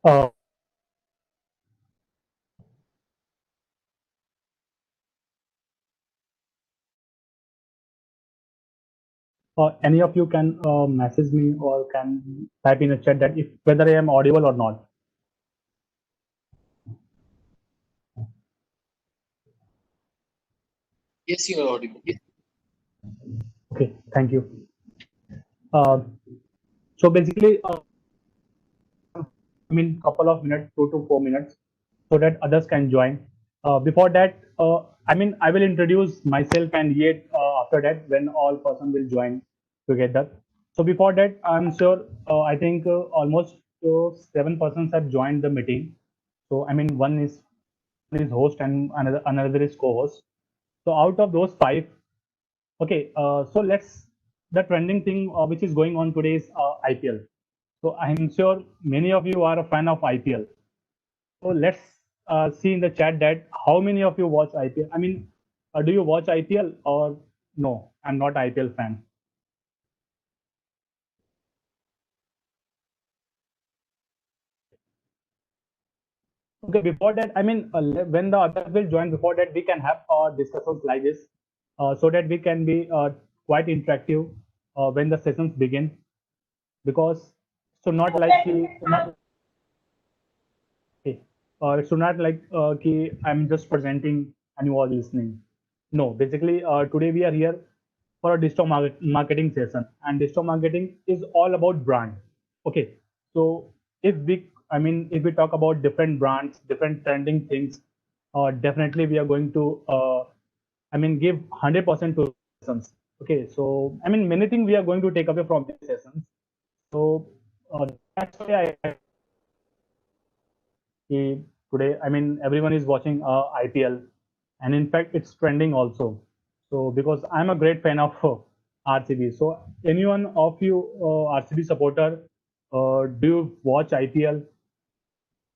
Uh, any of you can message me or can type in a chat that if whether I am audible or not. Yes, you are audible. Okay, thank you. Uh, so basically, I mean, couple of minutes, 2 to 4 minutes, so that others can join. Before that, I mean, I will introduce myself, and yet after that, when all person will join together. So before that, I'm sure I think almost 7 persons have joined the meeting. So I mean, one is host and another is co-host. So out of those five, okay. So let's the trending thing which is going on today is IPL. So I'm sure many of you are a fan of IPL. So let's see in the chat that how many of you watch IPL. I mean, do you watch IPL or no? I'm not IPL fan. Okay, before that, I mean, when the others will join, before that, we can have discussions like this, so that we can be quite interactive when the sessions begin. Because so not like not, okay, so not like I'm just presenting and you are listening. No, basically, today we are here for a marketing session, and digital marketing is all about brand. Okay, so I mean, if we talk about different brands, different trending things, definitely we are going to, I mean, give 100% to sessions. Okay, so I mean, many things we are going to take away from these sessions. So that's why today, I mean, everyone is watching IPL, and in fact, it's trending also. So because I'm a great fan of RCB, so anyone of you RCB supporter, do you watch IPL?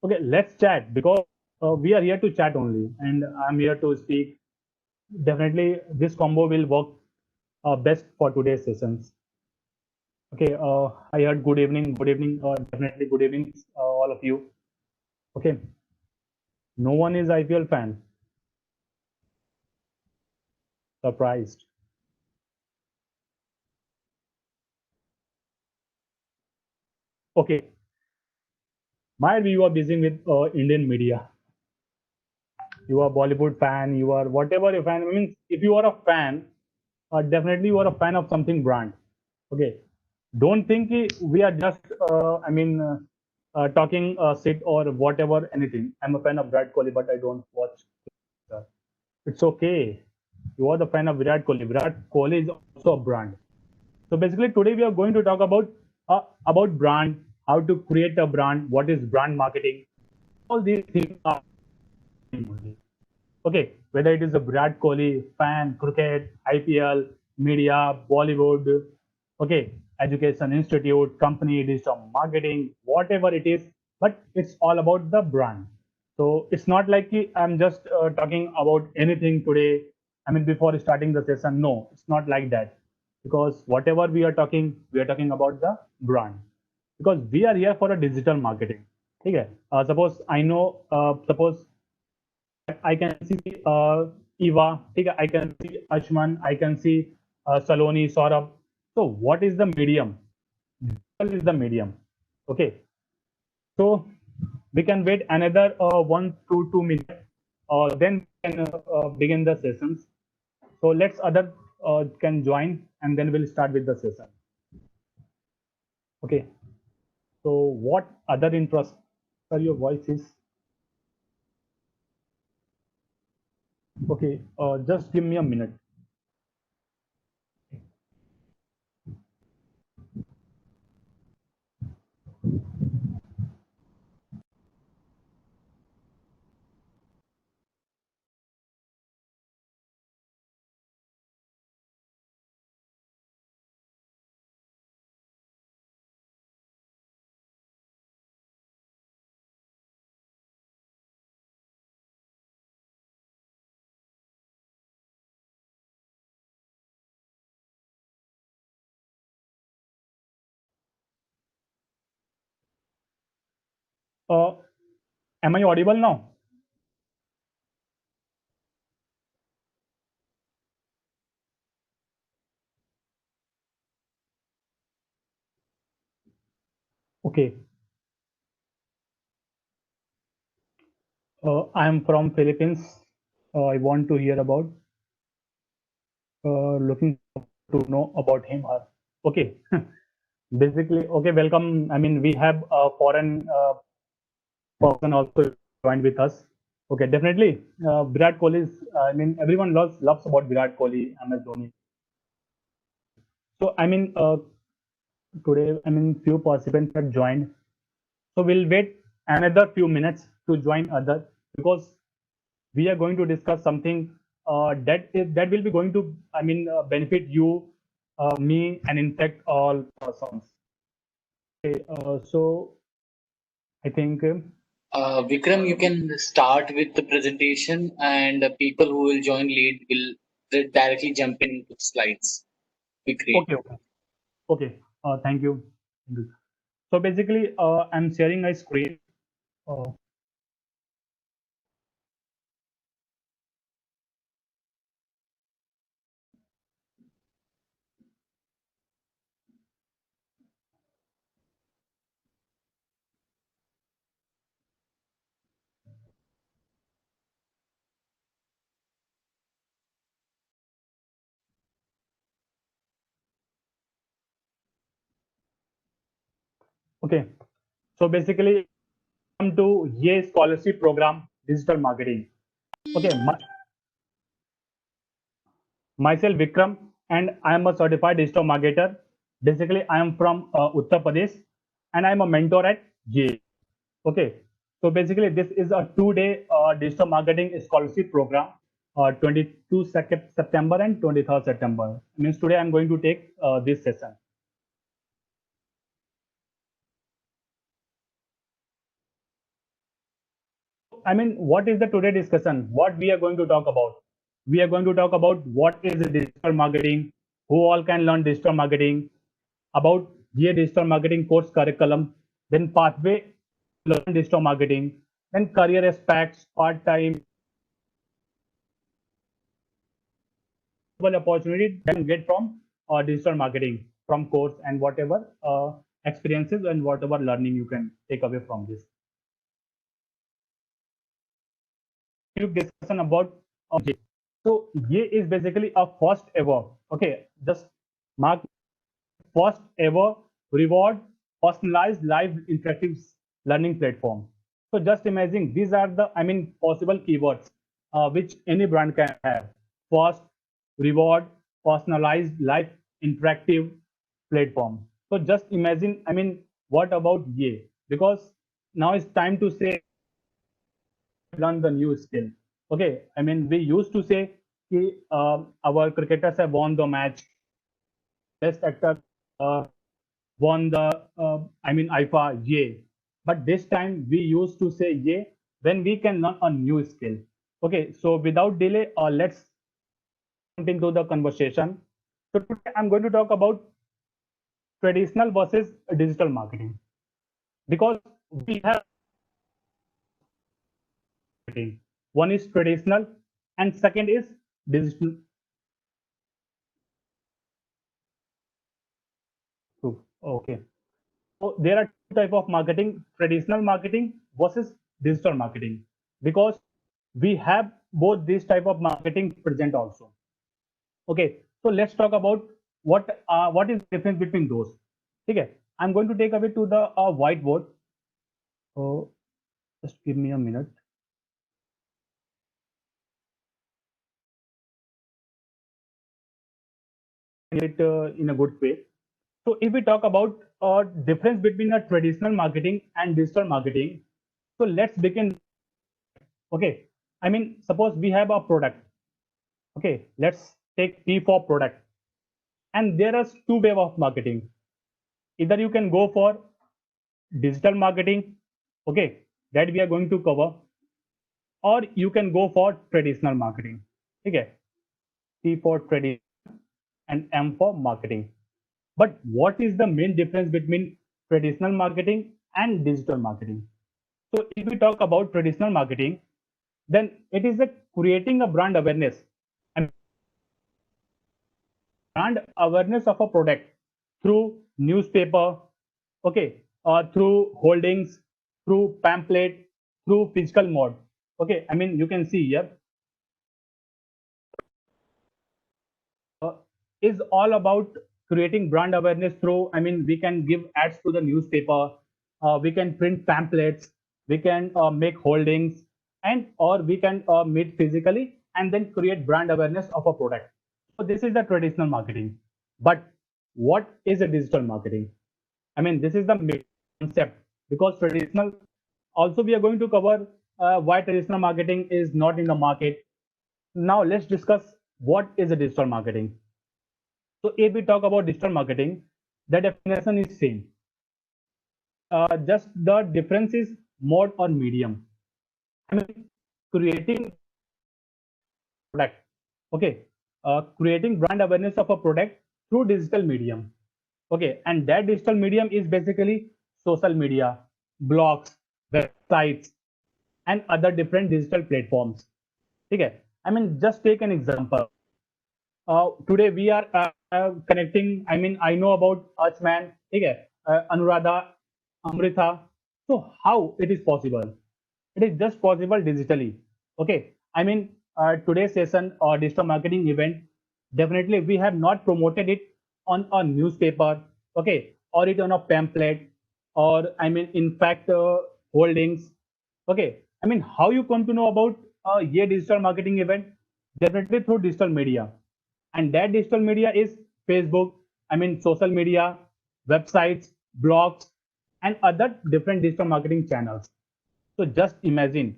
Okay, let's chat because we are here to chat only, and I'm here to speak. Definitely, this combo will work best for today's sessions. Okay, I heard good evening, definitely good evening, all of you. Okay, no one is IPL fan. Surprised. Okay, might be you are busy with Indian media. You are Bollywood fan. You are whatever you fan. I mean, if you are a fan, definitely you are a fan of something brand. Okay, don't think we are just. I mean, talking sit or whatever anything. I'm a fan of Virat Kohli, but I don't watch. It's okay. You are the fan of Virat Kohli. Virat Kohli is also a brand. So basically, today we are going to talk about brand, how to create a brand, what is brand marketing. All these things are okay. Whether it is a Virat Kohli fan, cricket, IPL, media, Bollywood, okay, education institute, company, digital marketing, whatever it is, but it's all about the brand. So it's not like I'm just talking about anything today. I mean, before starting the session, no, it's not like that. Because whatever we are talking about the brand. Because we are here for a digital marketing. Okay. Suppose I know, suppose I can see Eva, okay, I can see Ashman, I can see Saloni, Saurabh. So what is the medium? Digital is the medium. Okay. So we can wait another 1 to 2 minutes. Then we can begin the sessions. So let's other can join and then we'll start with the session. Okay. So what other interest? Sir, your voice is okay. Just give me a minute. Uh, am I audible now? Okay. I am from Philippines. I want to hear about, looking to know about him, her. Okay. Basically, okay, welcome. I mean, we have a foreign person also joined with us. Okay, definitely. Virat Kohli is, I mean, everyone loves about Virat Kohli, MS Dhoni. So, I mean, today, I mean, few participants have joined. So, we'll wait another few minutes to join others because we are going to discuss something that will be going to, I mean, benefit you, me, and in fact, all persons. Okay, so I think. Vikram, you can start with the presentation, and the people who will join lead will directly jump into the slides. Be great. Okay, okay, okay. Thank you. So basically, I'm sharing my screen. Uh, okay. So basically, come to Ye Scholarship Program Digital Marketing. Okay, myself Vikram, and I am a certified digital marketer. Basically, I am from Uttar Pradesh, and I am a mentor at Ye. Okay, so basically, this is a 2-day digital marketing scholarship program, 22 September and 23rd September. Means today I'm going to take this session. I mean, what is the today discussion? What we are going to talk about? We are going to talk about what is digital marketing, who all can learn digital marketing, about the digital marketing course curriculum, then pathway to learn digital marketing, then career aspects, part-time opportunity that you can get from digital marketing, from course and whatever experiences and whatever learning you can take away from this. Discussion about J. So Ye is basically a first ever. Okay, just mark first ever reward personalized live interactive learning platform. So just imagine these are the, I mean, possible keywords which any brand can have. First, reward, personalized live interactive platform. So just imagine, I mean, what about Ye? Because now it's time to say learn the new skill. Okay, I mean, we used to say our cricketers have won the match, best actor uh, won the, I mean, IFA, yay. But this time we used to say yay when we can learn a new skill. Okay, so without delay, let's jump into the conversation. So today I'm going to talk about traditional versus digital marketing because we have marketing. One is traditional and second is digital. Okay. So there are two type of marketing, traditional marketing versus digital marketing, because we have both this type of marketing present also. Okay, so let's talk about what is the difference between those. Okay, I'm going to take away to the whiteboard. So just give me a minute. It in a good way. So if we talk about difference between a traditional marketing and digital marketing, so let's begin. Okay, I mean, suppose we have a product. Okay, let's take P for product. And there are two ways of marketing. Either you can go for digital marketing, okay, that we are going to cover, or you can go for traditional marketing. Okay, T for tradition and M for marketing. But what is the main difference between traditional marketing and digital marketing? So if we talk about traditional marketing, then it is creating a brand awareness and brand awareness of a product through newspaper, okay, through holdings, through pamphlet, through physical mode. Okay, I mean you can see here uh, is all about creating brand awareness through, I mean we can give ads to the newspaper, we can print pamphlets, we can make holdings, and or we can meet physically and then create brand awareness of a product. So this is the traditional marketing. But what is a digital marketing? I mean, this is the main concept, because traditional, also we are going to cover why traditional marketing is not in the market. Now let's discuss what is a digital marketing. So if we talk about digital marketing, the definition is same. Just the difference is mode or medium. I mean, creating product. Okay, creating brand awareness of a product through digital medium. Okay, and that digital medium is basically social media, blogs, websites, and other different digital platforms. Okay, I mean, just take an example. Today we are connecting. I mean, I know about Archman, okay, Anuradha, Amrita. So how it is possible? It is just possible digitally. Okay, I mean, today's session or digital marketing event, definitely we have not promoted it on a newspaper, okay, or it on a pamphlet, or I mean, in fact, holdings. Okay, I mean, how you come to know about a digital marketing event? Definitely through digital media, and that digital media is Facebook, I mean social media, websites, blogs, and other different digital marketing channels. So just imagine.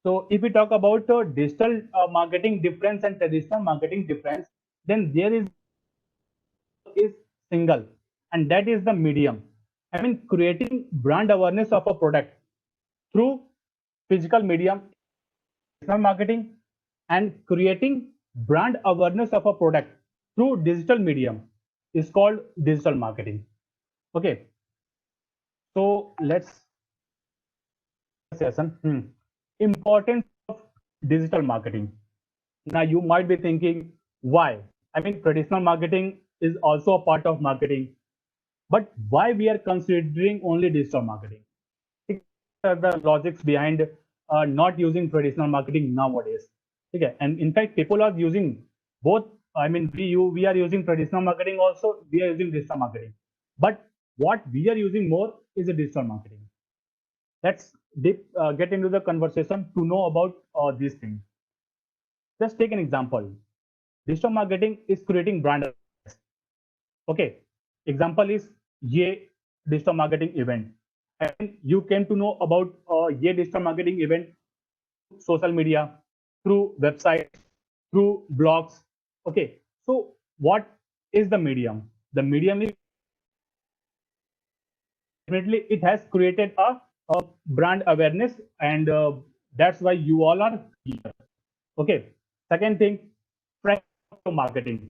So if we talk about digital marketing difference and traditional marketing difference, then there is single, and that is the medium. I mean, creating brand awareness of a product through physical medium, traditional marketing, and creating brand awareness of a product through digital medium is called digital marketing. Okay, so let's session. Importance of digital marketing. Now you might be thinking, why? I mean, traditional marketing is also a part of marketing, but why we are considering only digital marketing? What are the logics behind not using traditional marketing nowadays? Okay, and in fact, people are using both. I mean, we are using traditional marketing also. We are using digital marketing, but what we are using more is a digital marketing. Let's get into the conversation to know about these things. Just take an example. Digital marketing is creating brand awareness. Okay, example is Ye digital marketing event, and you came to know about Ye digital marketing event social media, through website, through blogs. Okay, so what is the medium? The medium is definitely it has created a brand awareness, and that's why you all are here. Okay, second thing, marketing.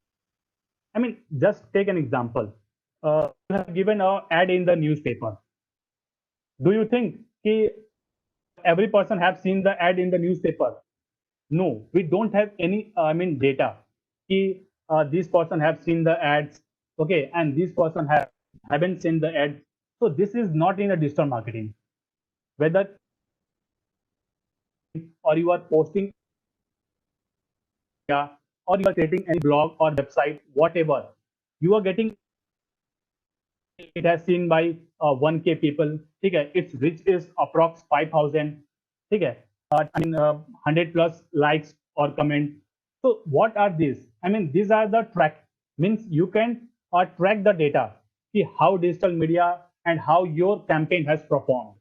I mean, just take an example. You have given a ad in the newspaper. Do you think every person have seen the ad in the newspaper? No, we don't have any. I mean, data. This person have seen the ads, okay, and this person haven't seen the ad. So this is not in a digital marketing. Whether or you are posting, yeah, or you are creating any blog or website, whatever, you are getting it has seen by 1K people. Okay, its reach is approx 5,000. Okay, I mean 100 plus likes or comment. So what are these? I mean, these are the track, means you can track the data, see how digital media and how your campaign has performed.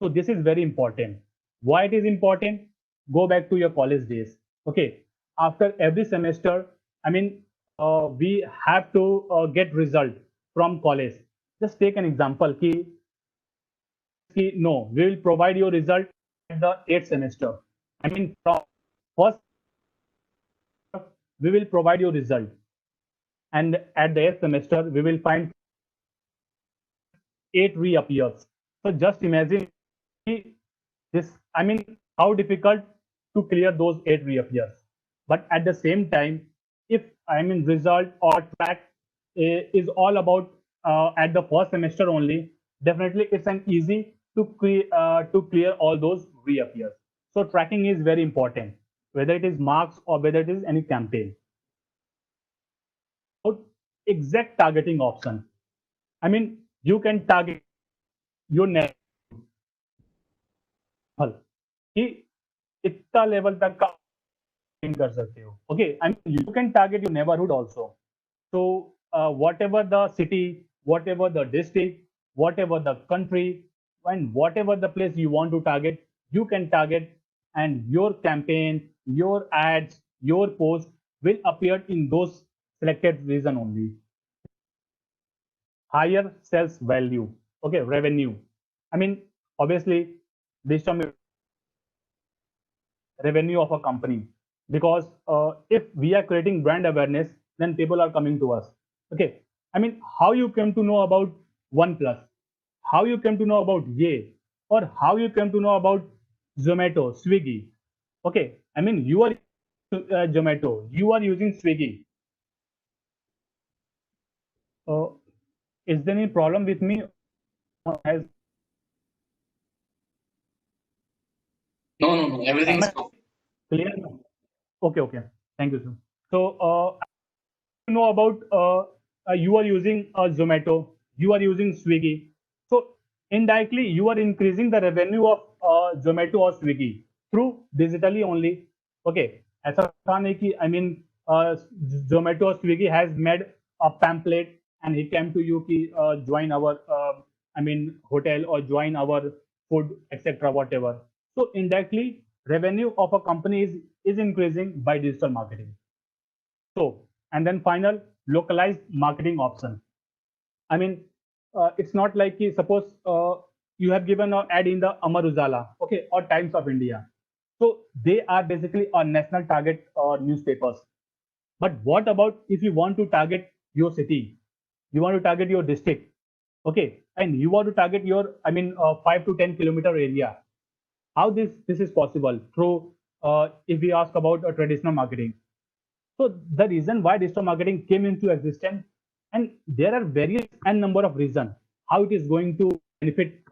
So this is very important. Why it is important? Go back to your college days. Okay, after every semester, I mean, we have to get result from college. Just take an example. No, we will provide your result at the 8th semester. I mean, from first we will provide your result, and at the 8th semester we will find 8 reappears. So just imagine how difficult to clear those 8 reappears. But at the same time, if result or track is all about at the first semester only, definitely it's an easy to clear all those reappears. So tracking is very important, whether it is marks or whether it is any campaign. Exact targeting option. You can target your net कि इतना level तक का कर सकते हो. Okay, you can target your neighborhood also. So whatever the city, whatever the district, whatever the country, and whatever the place you want to target, you can target, and your campaign, your ads, your post will appear in those selected region only. Higher sales value, okay, revenue. Obviously, this revenue of a company, because if we are creating brand awareness, then people are coming to us. Okay, how you came to know about OnePlus, how you came to know about Ye, or how you came to know about Zomato, Swiggy. Okay, you are Zomato, you are using Swiggy. Is there any problem with me? No, everything is perfect. Clear? Okay. Thank you, sir. So, know about you are using Zomato, you are using Swiggy. So indirectly, you are increasing the revenue of Zomato or Swiggy through digitally only. Okay, ऐसा था नहीं कि Zomato or Swiggy has made a pamphlet and he came to you कि join our hotel or join our food, etc. whatever. So indirectly, revenue of a company is increasing by digital marketing. So, and then final, localized marketing option. It's not like suppose you have given an ad in the Amar Ujala, okay, or Times of India. So they are basically a national target newspapers. But what about if you want to target your city, you want to target your district, okay, and you want to target your 5 to 10 kilometer area? How this is possible? Through if we ask about traditional marketing. So the reason why digital marketing came into existence, and there are various and number of reasons how it is going to benefit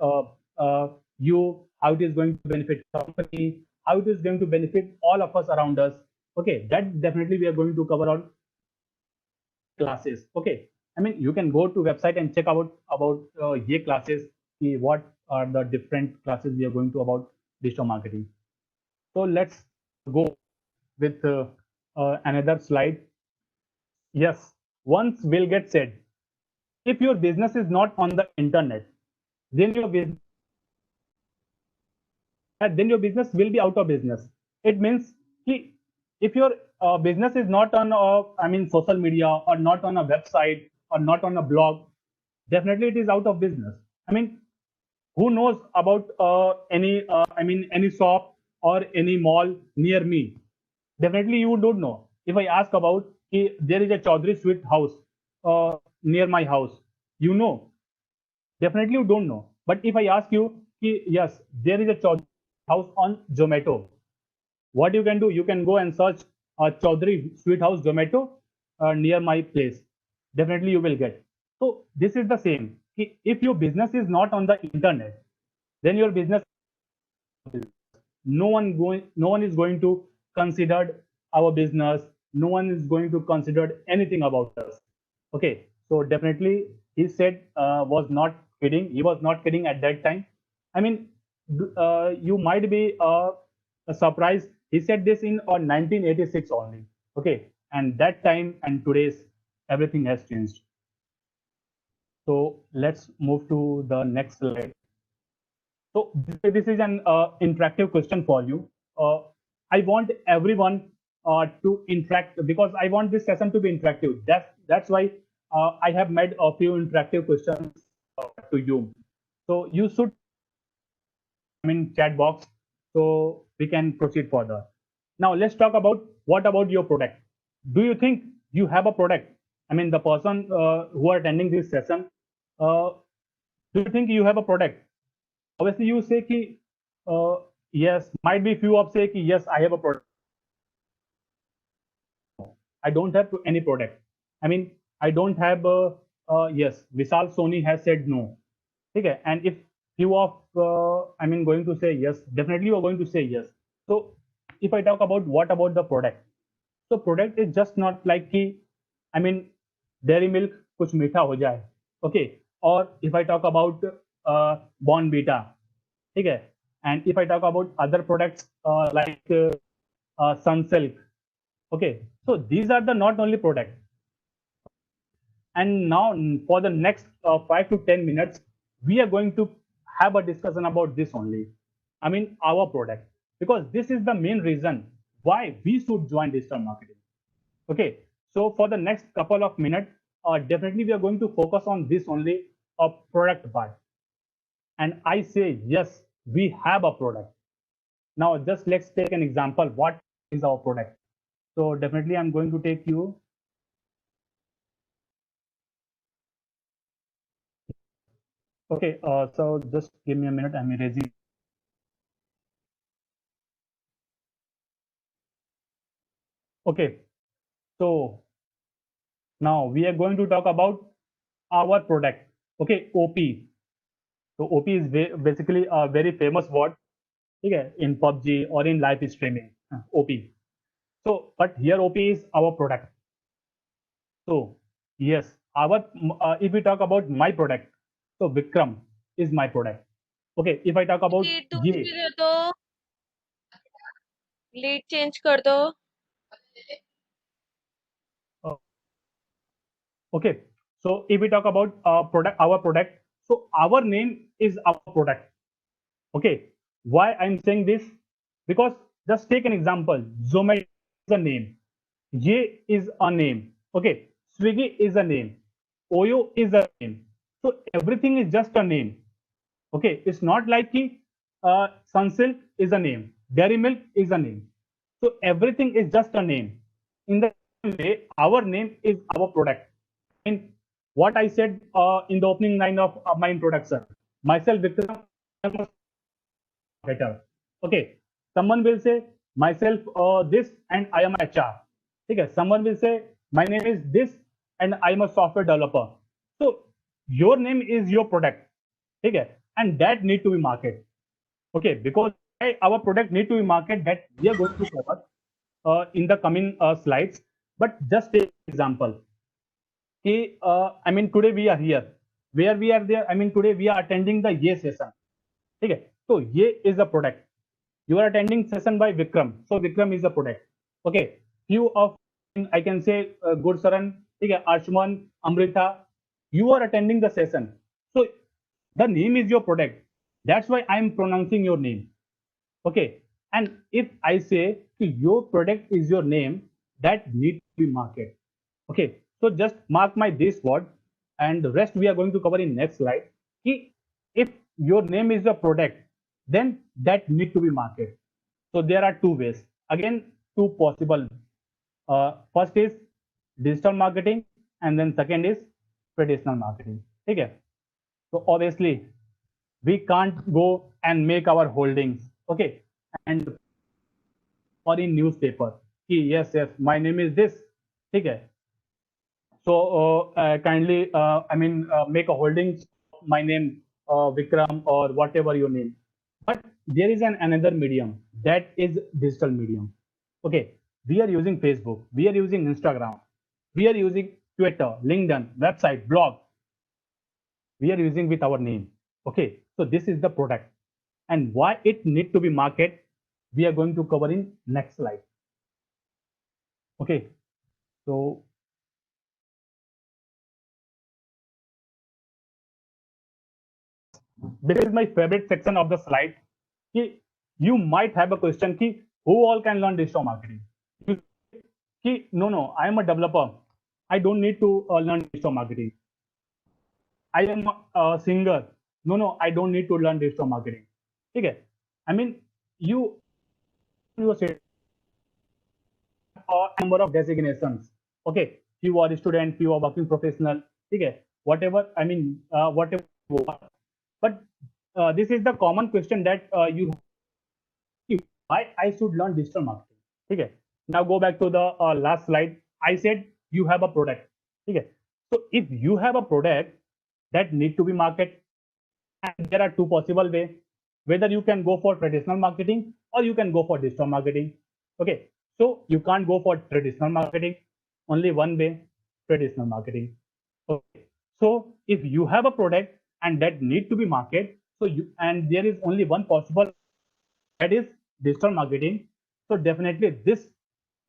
you, how it is going to benefit company, how it is going to benefit all of us around us. Okay, that definitely we are going to cover on classes. Okay, you can go to website and check about ye classes, what are the different classes we are going to about digital marketing. So let's go with another slide. Yes, once Bill Gates said, if your business is not on the internet, then your business will be out of business. It means if your business is not on social media, or not on a website, or not on a blog, definitely it is out of business. Who knows about any shop or any mall near me? Definitely you don't know. If I ask about there is a Chaudhary Sweet House near my house, you know, definitely you don't know. But if I ask you, yes, there is a Chaudhary House on Zomato, what you can do? You can go and search Chaudhary Sweet House Zomato near my place. Definitely you will get. So this is the same. If your business is not on the internet, then your business, no one is going to consider our business, no one is going to consider anything about us. Okay, so definitely he said was not kidding, he was not kidding at that time. You might be surprised, he said this in 1986 only. Okay, and that time and today's everything has changed. So let's move to the next slide. So this is an interactive question for you. I want everyone to interact, because I want this session to be interactive. That's why I have made a few interactive questions to you. So you should chat box, so we can proceed further. Now let's talk about what about your product. Do you think you have a product? The person who are attending this session, do you think you have a product? Obviously you say ki, yes, might be few of say कि yes, I have a product. I don't have any product. I mean, I don't have yes, Vishal Soni has said no. Okay, and if few of I mean going to say yes, definitely you are going to say yes. So if I talk about what about the product, so product is just not like कि I mean dairy milk कुछ मीठा हो जाए, okay, or if I talk about Bonvita, ठीक है, and if I talk about other products like Sunsilk, okay, so these are the not only products. And now for the next 5 to 10 minutes, we are going to have a discussion about this only. I mean, our product, because this is the main reason why we should join digital marketing. Okay. So for the next couple of minutes, definitely we are going to focus on this only, a product part. And I say, yes, we have a product. Now just let's take an example. What is our product? So definitely I'm going to take you. Okay. So just give me a minute. I'm erasing. Okay. So now we are going to talk about our product. Okay, OP. So OP is basically a very famous word, okay, in PUBG or in live streaming. OP. So, but here OP is our product. So yes, our if we talk about my product, so Vikram is my product. Okay, if I talk about lead ये, दूसरी दे दो, lead change कर दो. uh, okay, so if we talk about our product, so our name is our product. Okay, why I'm saying this? Because just take an example. Zomato is a name. Ye is a name. Okay, Swiggy is a name. Oyo is a name. So everything is just a name. Okay, it's not like Sunsilk is a name. Dairy Milk is a name. So everything is just a name. In the same way, our name is our product. And what I said in the opening line of my introduction, myself, Vikram, better. Okay. Someone will say myself this and I am HR. Okay. Someone will say my name is this and I am a software developer. So your name is your product. Okay. And that need to be marketed. Okay. Because our product need to be marketed, that we are going to cover in the coming slides. But just take example. I mean today we are here. Where we are there? I mean today we are attending the Ye session. Okay. So Ye is a product. You are attending session by Vikram. So Vikram is a product. Okay. Few of, I can say Gursaran, okay, Arshman, Amrita, you are attending the session. So the name is your product. That's why I am pronouncing your name. Okay. And if I say your product is your name, that needs to be marketed. Okay. So just mark my this word, and the rest we are going to cover in next slide. If your name is a product, then that need to be marketed. So there are two ways. Again, two possible. First is digital marketing, and then second is traditional marketing. Okay. So obviously we can't go and make our holdings. Okay. And or in newspaper. Yes, yes, my name is this. Okay. So kindly, I mean, make a holding my name, Vikram, or whatever your name. But there is another medium, that is digital medium. Okay, we are using Facebook, we are using Instagram, we are using Twitter, LinkedIn, website, blog. We are using with our name. Okay, so this is the product, and why it need to be marketed. We are going to cover in next slide. Okay, so this is my favorite section of the slide. You might have a question ki, who all can learn digital marketing? No, no, I am a developer. I don't need to learn digital marketing. I am a singer. No, no, I don't need to learn digital marketing. Okay. I mean, you say a number of designations. Okay. Few are student, few are working professional. Okay. Whatever, I mean, whatever. But this is the common question that you why I should learn digital marketing. Okay. Now go back to the last slide. I said you have a product. Okay. So if you have a product that need to be marketed, and there are two possible ways, whether you can go for traditional marketing or you can go for digital marketing. Okay. So you can't go for traditional marketing. Only one way, traditional marketing. Okay. So if you have a product and that need to be marketed, so you, and there is only one possible, that is digital marketing. So definitely this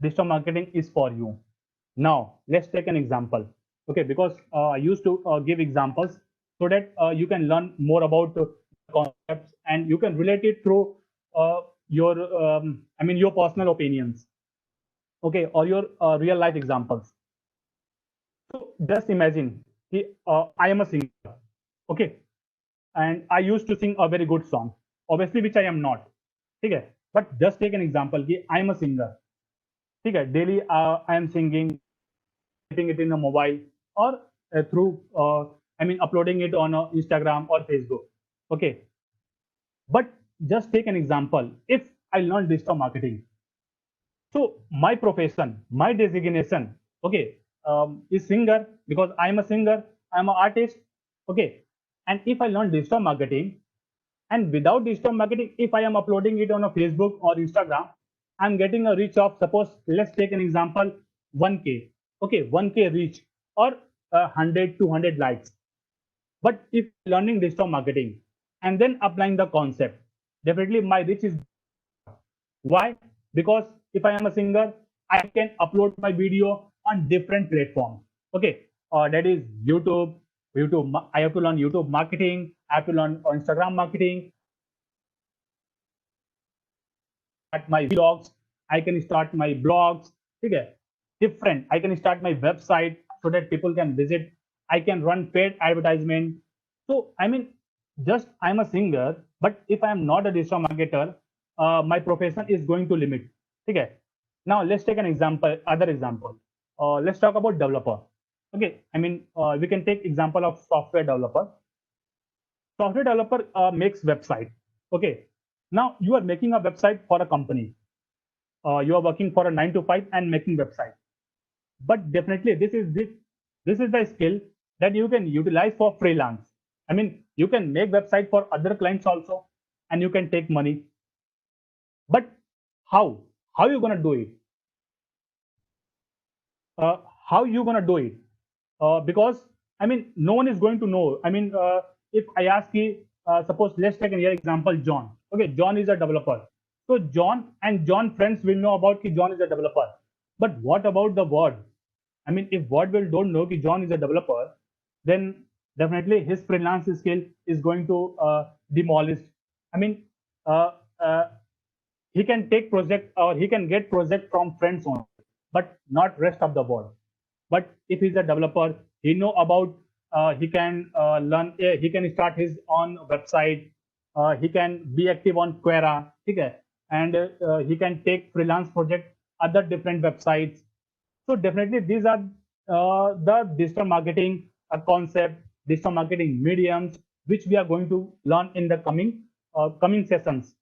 digital marketing is for you. Now let's take an example. Okay, because I used to give examples so that you can learn more about concepts and you can relate it through your I mean your personal opinions. Okay, or your real life examples. So just imagine I am a singer. Okay, and I used to sing a very good song, obviously which I am not. Okay, but just take an example. I am a singer. Okay, daily I am singing, putting it in a mobile or through I mean uploading it on Instagram or Facebook. Okay, but just take an example. If I learn digital marketing, so my profession, my designation, okay, is singer because I'm a singer, I'm an artist. Okay, and if I learn digital marketing, and without digital marketing, if I am uploading it on a Facebook or Instagram, I'm getting a reach of, suppose, let's take an example, 1K. Okay, 1K reach or 100, 200 likes. But if learning digital marketing and then applying the concept, definitely my reach is. Why? Because if I am a singer, I can upload my video on different platforms. Okay, that is YouTube. YouTube. I have to learn YouTube marketing. I have to learn Instagram marketing. At my vlogs, I can start my blogs. Okay, different. I can start my website so that people can visit. I can run paid advertisement. So I mean, just I'm a singer, but if I am not a digital marketer, my profession is going to limit. Okay. Now let's take an example. Other example. Let's talk about developer. Okay. I mean, we can take example of software developer. Software developer makes website. Okay. Now you are making a website for a company. You are working for a 9 to 5 and making website. But definitely this is the skill that you can utilize for freelance. I mean, you can make website for other clients also, and you can take money. But how? How you gonna do it? Uh, how you gonna do it? Because I mean, no one is going to know. I mean, if I ask you, suppose let's take an example, John. Okay, John is a developer. So John and John friends will know about John is a developer. But what about the world? I mean, if world will don't know that John is a developer, then definitely his freelance skill is going to demolish. I mean, uh, uh, he can take project or he can get project from friends only, but not rest of the world. But if he's a developer, he know about he can learn, he can start his own website, he can be active on Quora, okay? And he can take freelance project other different websites. So definitely these are the digital marketing concept, digital marketing mediums, which we are going to learn in the coming sessions.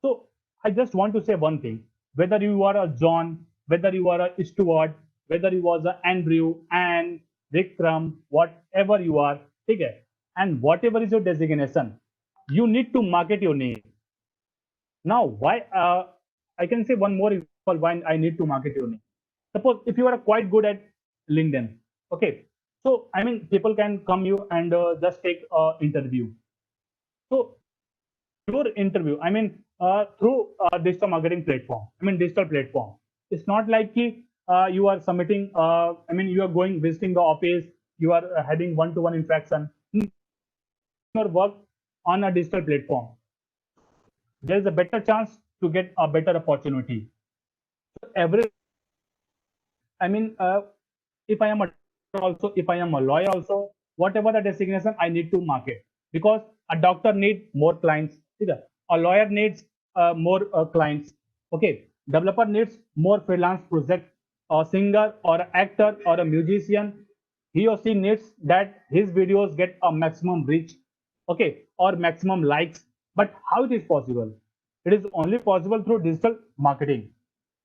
So I just want to say one thing: whether you are a John, whether you are a Stuart, whether you was a Andrew and Vikram, whatever you are, okay, and whatever is your designation, you need to market your name. Now, why? I can say one more example why I need to market your name. Suppose if you are quite good at LinkedIn, okay, so I mean people can come you and just take interview. So your interview, I mean through digital marketing platform, I mean digital platform. It's not like you are submitting. I mean you are going visiting the office. You are having one-to-one interaction. Your work on a digital platform, there is a better chance to get a better opportunity. So every, I mean, if I am a doctor also, if I am a lawyer also, whatever the designation, I need to market because a doctor needs more clients. Either a lawyer needs more clients. Okay, developer needs more freelance project. A singer or an actor or a musician, he or she needs that his videos get a maximum reach. Okay, or maximum likes. But how it is possible? it is only possible through digital marketing,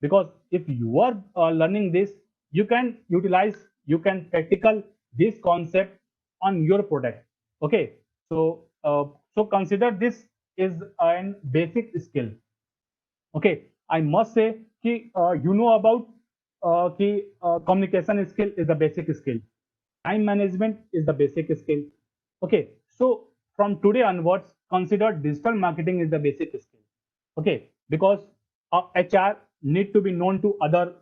because if you are learning this, you can utilize, you can practical this concept on your product. Okay, so consider this is an basic skill. Okay, I must say कि you know about कि communication skill is the basic skill, time management is the basic skill. Okay, so from today onwards, consider digital marketing is the basic skill. Okay, because HR need to be known to other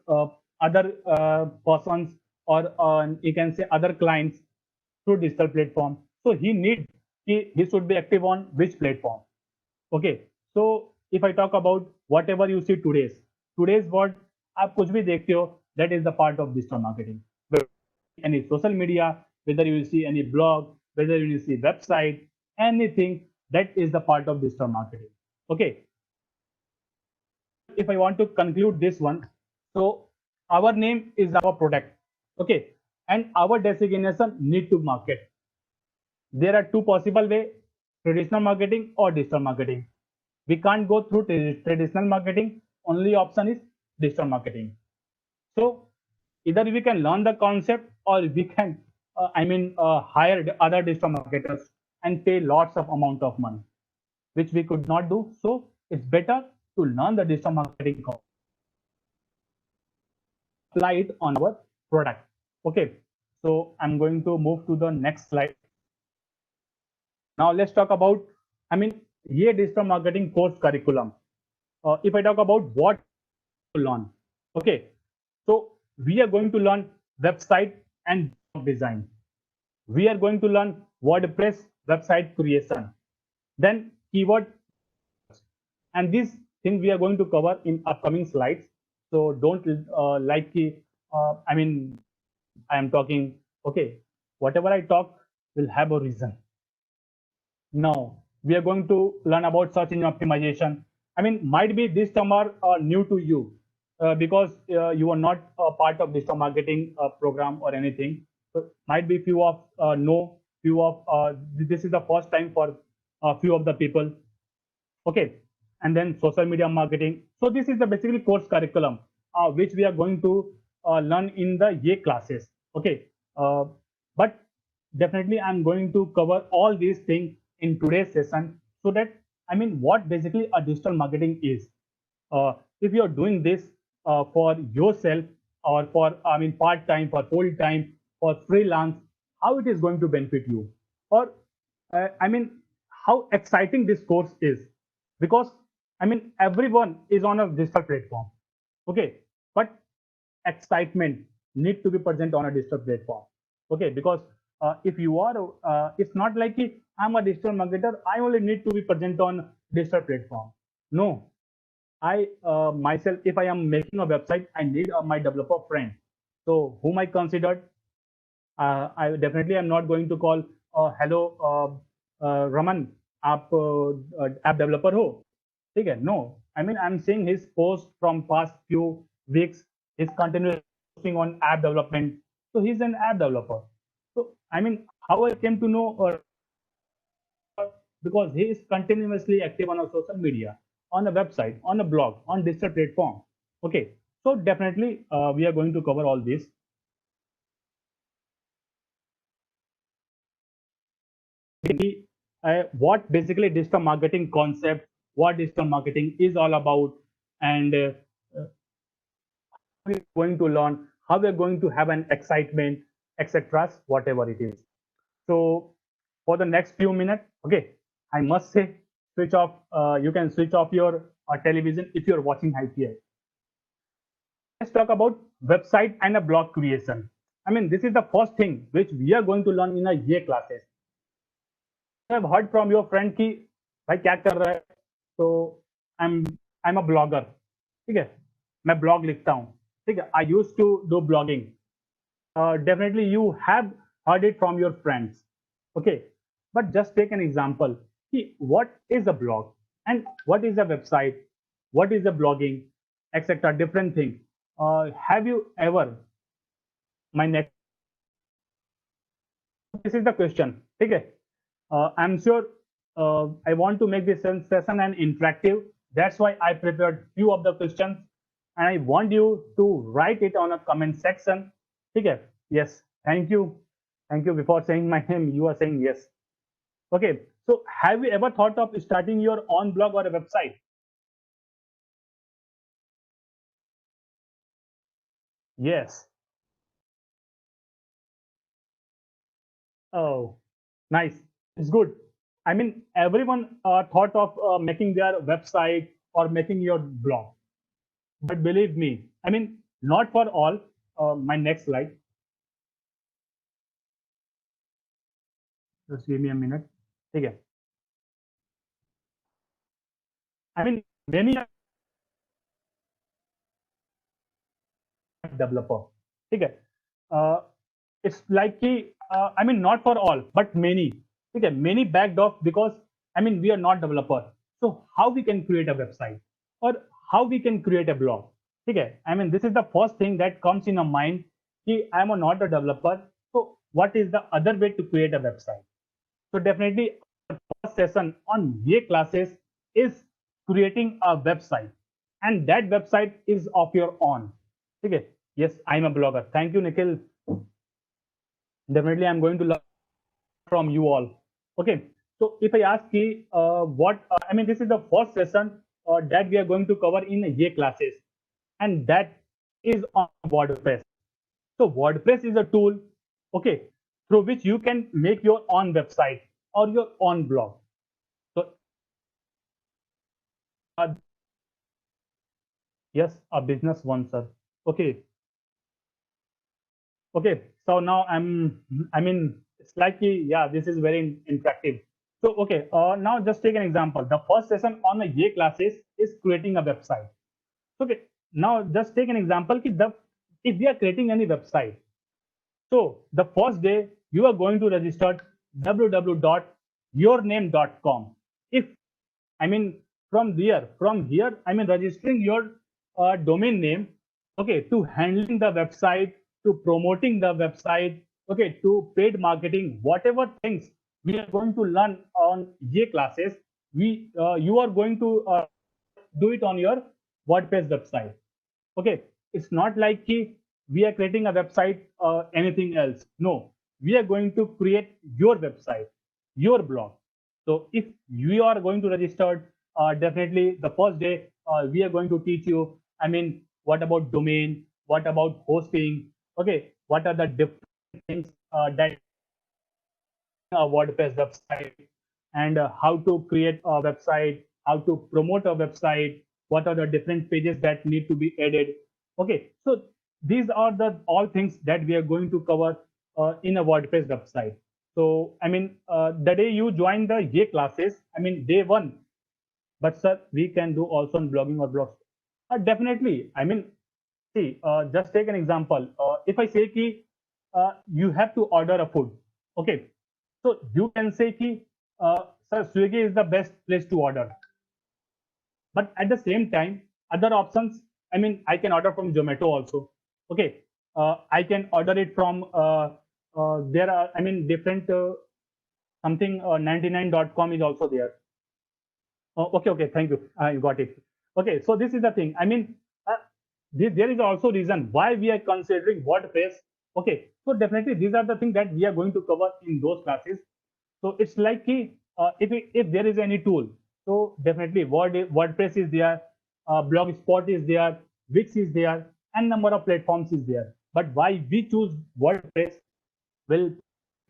persons, or you can say other clients through digital platform. So he should be active on which platform. Okay, so if I talk about whatever you see today's what आप कुछ भी देखते हो, that is the part of digital marketing. Any social media, whether you see any blog, whether you see website, anything, that is the part of digital marketing. Okay, if I want to conclude this one, so our name is our product. Okay, and our designation need to market. There are two possible way: traditional marketing or digital marketing. We can't go through traditional marketing, only option is digital marketing. So either we can learn the concept, or we can hire the other digital marketers and pay lots of amount of money, which we could not do. So it's better to learn the digital marketing, apply it on our product. Okay, so I'm going to move to the next slide. Now let's talk about, ये digital marketing course curriculum. If I talk about what to learn, okay, so we are going to learn website and design. We are going to learn WordPress website creation, then keyword, and this thing we are going to cover in upcoming slides. So don't I am talking. Okay, whatever I talk will have a reason. Now we are going to learn about search engine optimization. Might be this term are new to you, because you are not a part of digital marketing program or anything. So might be few of this is the first time for a few of the people. Okay, and then social media marketing. So this is the basically course curriculum which we are going to learn in the YE classes. Okay, but definitely I'm going to cover all these things in today's session, so that what basically a digital marketing is. If you're doing this for yourself, or for part time, for full time, for freelance, how it is going to benefit you, or how exciting this course is, because everyone is on a digital platform. Okay, but excitement need to be present on a digital platform. Okay, because if you are it's not like I'm a digital marketer, I only need to be present on digital platform. No, I myself, if I am making a website, I need my developer friend. So whom I considered, I definitely am not going to call hello Raman, आप app developer हो, ठीक है? No, I'm seeing his post from past few weeks. He's continuously posting on app development, so he's an app developer. So how I came to know, because he is continuously active on a social media, on a website, on a blog, on digital platform. Okay, so definitely we are going to cover all this. What basically digital marketing concept, what digital marketing is all about, and we're going to learn, how we're going to have an excitement, etc., whatever it is. So for the next few minutes, okay, I must say, switch off, you can switch off your television if you're watching IPL. Let's talk about website and a blog creation. This is the first thing which we are going to learn in a year classes. I have heard from your friend कि भाई क्या कर रहा है, तो I'm a blogger, ठीक है, मैं blog लिखता हूँ, ठीक है, I used to do blogging. Definitely you have heard it from your friends. Okay, but just take an example. What is a blog and what is a website, what is a blogging, etc., different thing. Have you ever, my next, this is the question, ठीक है. I'm sure I want to make this session an interactive, That's why I prepared few of the questions and I want you to write it on a comment section. Okay? Yes. Thank you. Thank you. Before saying my name, you are saying yes. Okay. So have you ever thought of starting your own blog or a website? Yes. Oh, nice. It's good. I mean, everyone thought of making their website or making your blog. But believe me, I mean, not for all. My next slide. Just give me a minute. Okay. I mean, many are developer. Okay. Uh, it's like I mean, not for all, but many. Okay, many backed off because I mean we are not developer. So how we can create a website or how we can create a blog? Okay, I mean this is the first thing that comes in our mind. Ki, I am not a developer. So what is the other way to create a website? So definitely first session on Ye classes is creating a website, and that website is of your own. Okay. Yes, I'm a blogger. Thank you, Nikhil. Definitely, I'm going to learn from you all. Okay. So if I ask you what I mean, this is the first session that we are going to cover in Ye classes, and that is on WordPress. So WordPress is a tool, okay, through which you can make your own website or your own blog. So uh, yes, a business one, sir. Okay, okay. So now I mean, it's like, yeah, this is very interactive. So, okay, now just take an example. The first session on the Ye classes is creating a website. Okay, now just take an example. If we are creating any website, so the first day you are going to register www.yourname.com. If I mean from here, I mean registering your domain name, okay, to handling the website, to promoting the website, okay, to paid marketing, whatever things we are going to learn on Ye classes, you are going to do it on your WordPress website. Okay, it's not like we are creating a website anything else. No, we are going to create your website, your blog. So if you are going to register, definitely the first day we are going to teach you, I mean, what about domain, what about hosting, okay, what are the different things that a WordPress website, and how to create a website, how to promote a website, what are the different pages that need to be added. Okay, so these are the all things that we are going to cover in a WordPress website. So I mean, the day you join the Ye classes, I mean day one, but sir, we can do also on blogging or blogs. Definitely. I mean, see, just take an example. If I say ki, you have to order a food, okay, so you can say ki, sir, Swiggy is the best place to order. But at the same time, other options, I mean, I can order from Zomato also. Okay, I can order it from there are, I mean, different something 99.com is also there. Okay, okay, thank you. I got it. Okay, so this is the thing. I mean, there is also reason why we are considering WordPress. Okay, so definitely these are the things that we are going to cover in those classes. So it's like if there is any tool, so definitely WordPress is there, Blogspot is there, Wix is there, and number of platforms is there. But why we choose WordPress will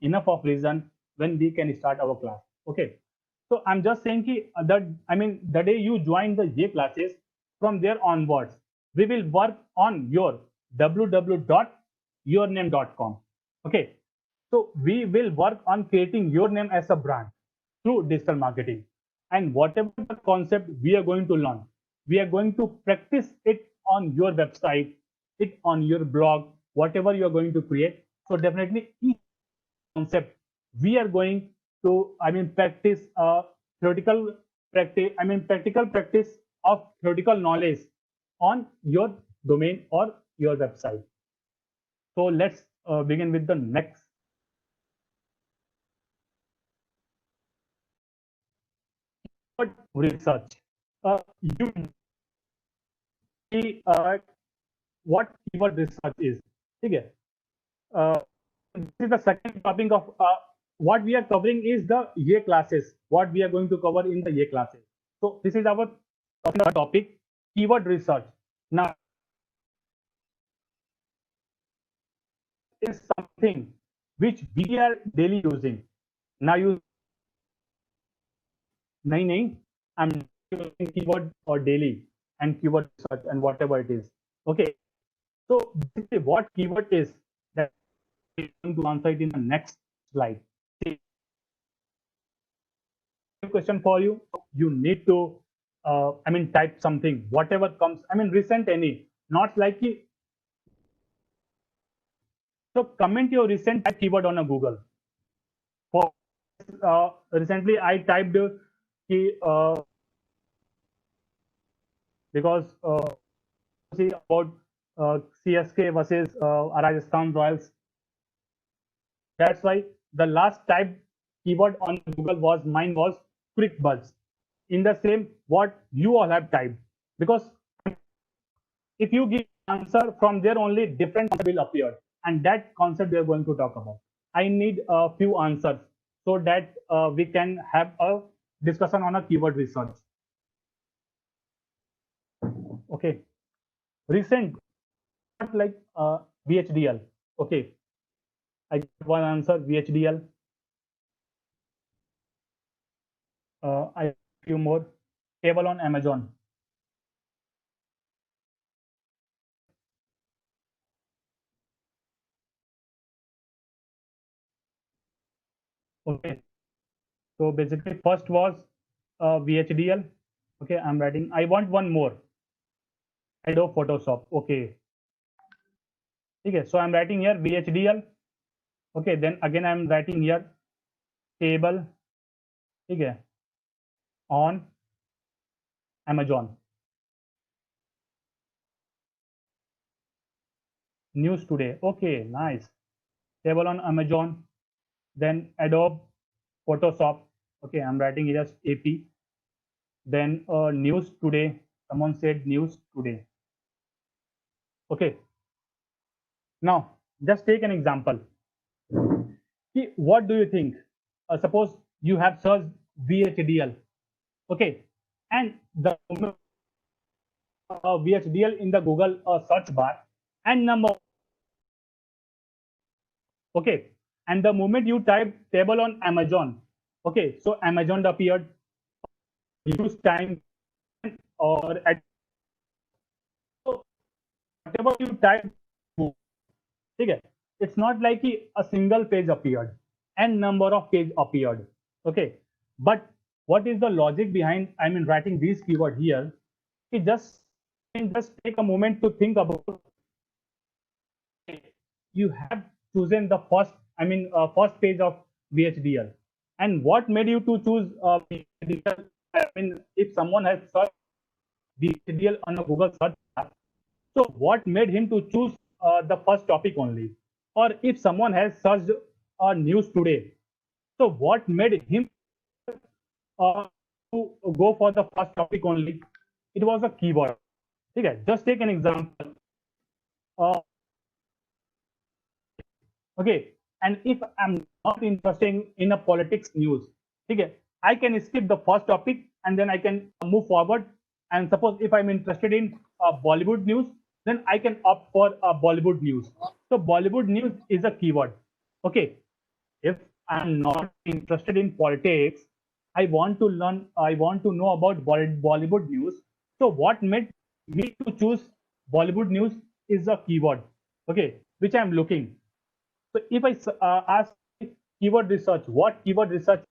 enough of reason when we can start our class. Okay, so I'm just saying that I mean the day you join the Ye classes, from there onwards, we will work on your www.yourname.com. Okay, so we will work on creating your name as a brand through digital marketing. And whatever the concept we are going to learn, we are going to practice it on your website, it on your blog, whatever you are going to create. So definitely each concept we are going to I mean practice theoretical practical practice of theoretical knowledge on your domain or your website. So let's begin with the next research. you see what keyword research is. Okay. This is the second topic of what we are covering is the year classes. What we are going to cover in the year classes. So this is our topic, keyword research. Now, is something which we are daily using. Now you नहीं I'm using keyword or daily and keyword search and whatever it is. Okay. So basically what keyword is that I'm going to answer it in the next slide. See, question for you. You need to type something, whatever comes. Recent any, not like so comment your recent keyword on a Google. For recently I typed because see about CSK versus Rajasthan Royals. That's why the last typed keyword on Google was mine was quick buzz. In the same what you all have typed, because if you give answer from there only different concept will appear, and that concept we are going to talk about. I need a few answers so that we can have a discussion on a keyword research. Okay, recent like VHDL. Okay, I got one answer VHDL. I have a few more. Table on Amazon. Okay, so basically first was VHDL. Okay, I'm writing. I want one more. Adobe Photoshop. Okay. Okay, so I'm writing here VHDL. Okay, then again I'm writing here table. Okay, on Amazon. News today. Okay, nice. Table on Amazon. Then Adobe Photoshop. Okay, I'm writing here as AP. Then news today. Someone said news today. Okay. Now, just take an example. What do you think? Suppose you have searched VHDL. Okay, and the VHDL in the Google search bar and number. Okay, and the moment you type table on Amazon, okay, so Amazon appeared, use time or at so whatever you type, okay, it's not like a single page appeared and number of page appeared. Okay, but what is the logic behind writing these keyword here? It just take a moment to think about. You have chosen the first first page of VHDL, and what made you to choose VHDL? If someone has searched VHDL on a Google search, so what made him to choose the first topic only? Or if someone has searched news today, so what made him to go for the first topic only? It was a keyword. Okay, just take an example. Okay, and if I'm not interested in a politics news, okay, I can skip the first topic and then I can move forward. And suppose if I'm interested in Bollywood news, then I can opt for Bollywood news. So Bollywood news is a keyword. Okay, if I'm not interested in politics, I want to learn, I want to know about Bollywood news. So what made me to choose Bollywood news is a keyword, okay, which I'm looking. So if I ask keyword research, what keyword research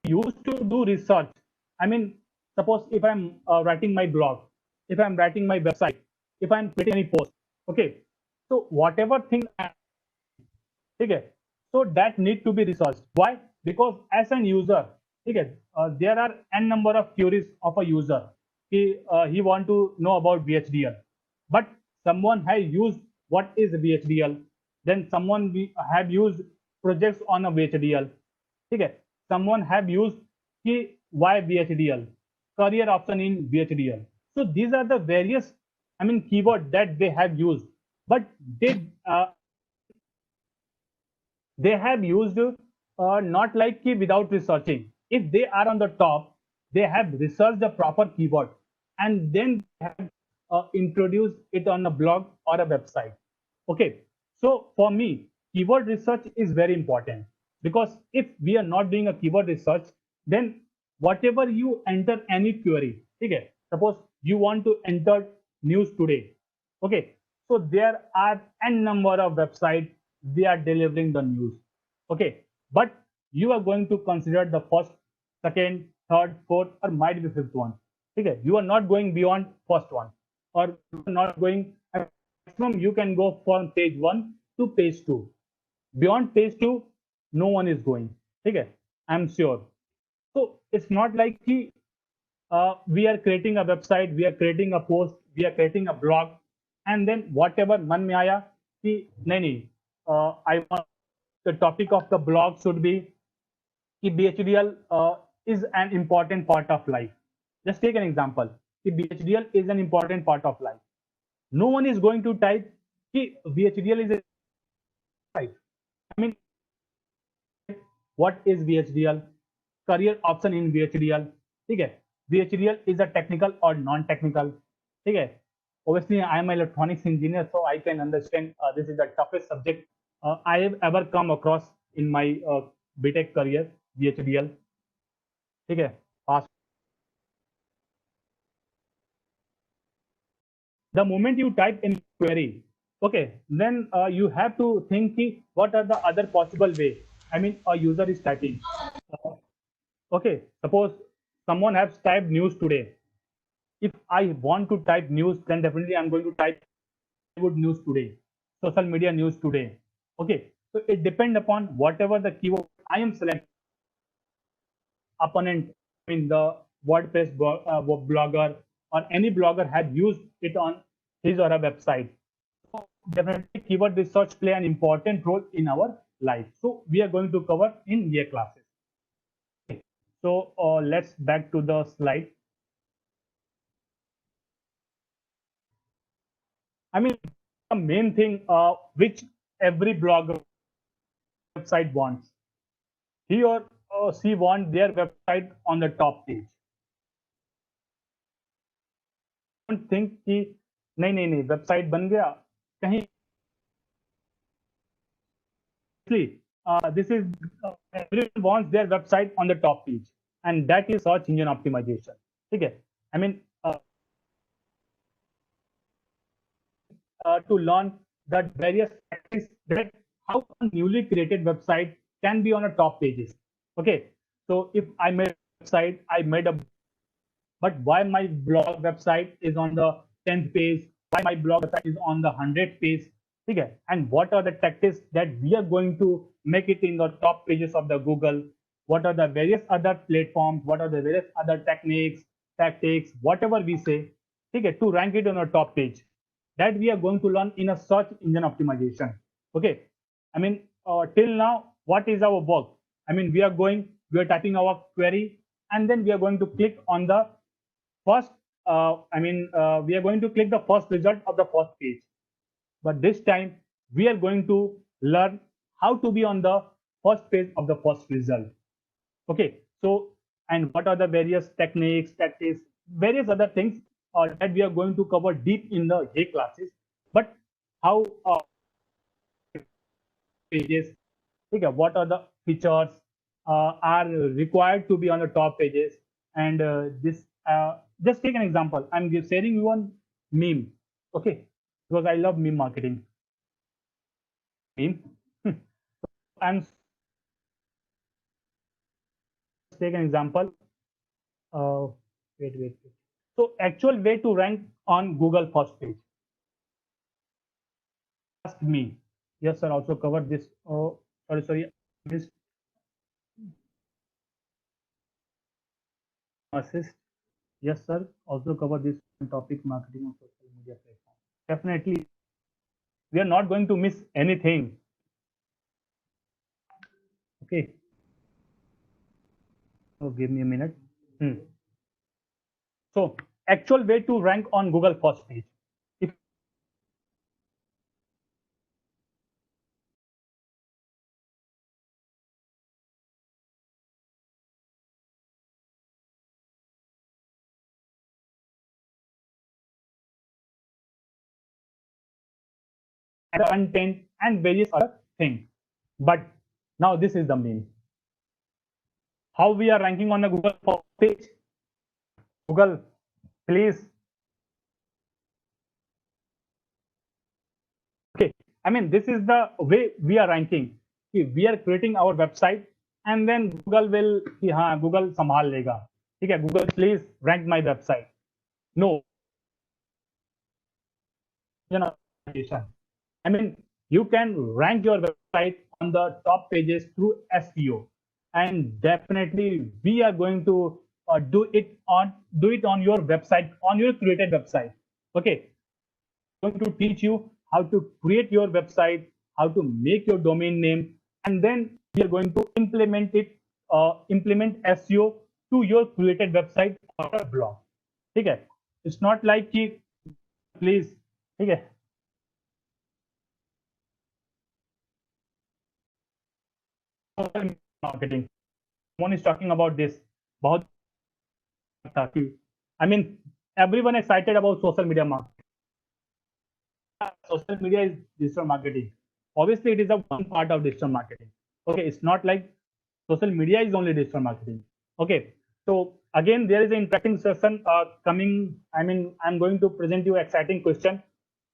used to do research? Suppose if I'm writing my blog, if I'm writing my website, if I'm creating any post, okay. So whatever thing, okay, so that need to be researched. Why? Because as an user, okay, there are n number of queries of a user. He want to know about VHDL, but someone has used what is VHDL, then someone have used projects on a VHDL. Okay, someone have used why VHDL, career option in VHDL. So these are the various, keyword that they have used, but they have used not like without researching. If they are on the top, they have researched the proper keyword and then have introduced it on a blog or a website. Okay, so for me, keyword research is very important, because if we are not doing a keyword research, then whatever you enter any query, okay, suppose you want to enter news today, okay, so there are n number of websites, they are delivering the news, okay, but you are going to consider the first, second, third, fourth, or might be fifth one, okay, you are not going beyond first one, or not going maximum you can go from page 1 to page 2. Beyond page 2, no one is going, okay, I'm sure. So it's not like we are creating a website, we are creating a post, we are creating a blog, and then whatever man mein aaya ki nahi, I want the topic of the blog should be कि BHDL is an important part of life. Just take an example. कि BHDL is an important part of life. No one is going to type कि BHDL is a life. I mean, what is VHDL? Career option in VHDL. ठीक है? VHDL is a technical or non-technical. ठीक है? Obviously, I am an electronics engineer, so I can understand this is the toughest subject I have ever come across in my BTech career. VHDL. ठीक है? Fast. The moment you type in query, okay, then you have to think what are the other possible way. I mean, a user is typing. Okay, suppose someone has typed news today. If I want to type news, then definitely I'm going to type Bollywood news today, social media news today. Okay, so it depends upon whatever the keyword I am selecting. Opponent, I mean the WordPress blogger or any blogger had used it on his or her website. So definitely keyword research play an important role in our life. So we are going to cover in year classes. Okay. So let's back to the slide. I mean, the main thing which every blogger website wants. He or she want their website on the top page. Don't think कि नहीं website बन गया कहीं this is everyone wants their website on the top page, and that is search engine optimization. Okay, I mean to learn that various tactics that how a newly created website can be on a top pages. Okay, so if I made a website, I made a, but why my blog website is on the 10th page, why my blog website is on the 100th page, okay, and what are the tactics that we are going to make it in the top pages of the Google, what are the various other platforms, what are the various other techniques, tactics, whatever we say, okay, to rank it on a top page, that we are going to learn in a search engine optimization. Okay, I mean till now what is our work? I mean we are typing our query, and then we are going to click on the first we are going to click the first result of the first page, but this time we are going to learn how to be on the first page of the first result. Okay, so and what are the various techniques, tactics, various other things that we are going to cover deep in the A classes, but how pages, okay, what are the features are required to be on the top pages, and this just take an example. I'm sharing you one meme, okay, because I love meme marketing. Meme. And take an example. Wait. So actual way to rank on Google first page. Ask me. Yes, sir. Also cover this. Oh, sorry. Missed assist. Yes, sir. Also cover this topic marketing on social media platform. Definitely, we are not going to miss anything. Okay. Oh, give me a minute. So actual way to rank on Google first page. If content and various other things. But now this is the main. How we are ranking on a Google first page? Google, please. Okay. I mean, this is the way we are ranking. We are creating our website and then Google will, हाँ, Google संभाल लेगा. ठीक है, Google please rank my website. No, you know, I mean, you can rank your website on the top pages through SEO, and definitely we are going to do it on your website, on your created website. Okay, I'm going to teach you how to create your website, how to make your domain name, and then we are going to implement SEO to your created website or a blog. ठीक है, it's not like कि please, ठीक है. Social marketing. Someone is talking about this. बहुत था कि I mean everyone excited about social media marketing. Social media is digital marketing. Obviously, it is a one part of digital marketing. Okay, it's not like social media is only digital marketing. Okay, so again, there is an interacting session coming. I mean, I'm going to present you exciting question.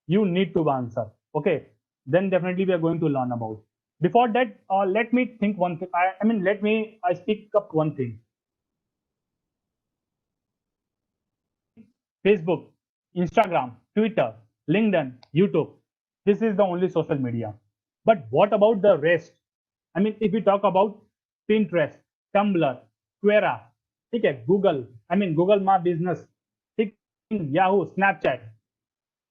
You need to answer. Okay, then definitely we are going to learn about. Before that, let me think one thing. I mean, let me I speak up one thing. Facebook, Instagram, Twitter, LinkedIn, YouTube. This is the only social media. But what about the rest? I mean, if we talk about Pinterest, Tumblr, Quora, okay, Google, I mean, Google My Business, Yahoo, Snapchat,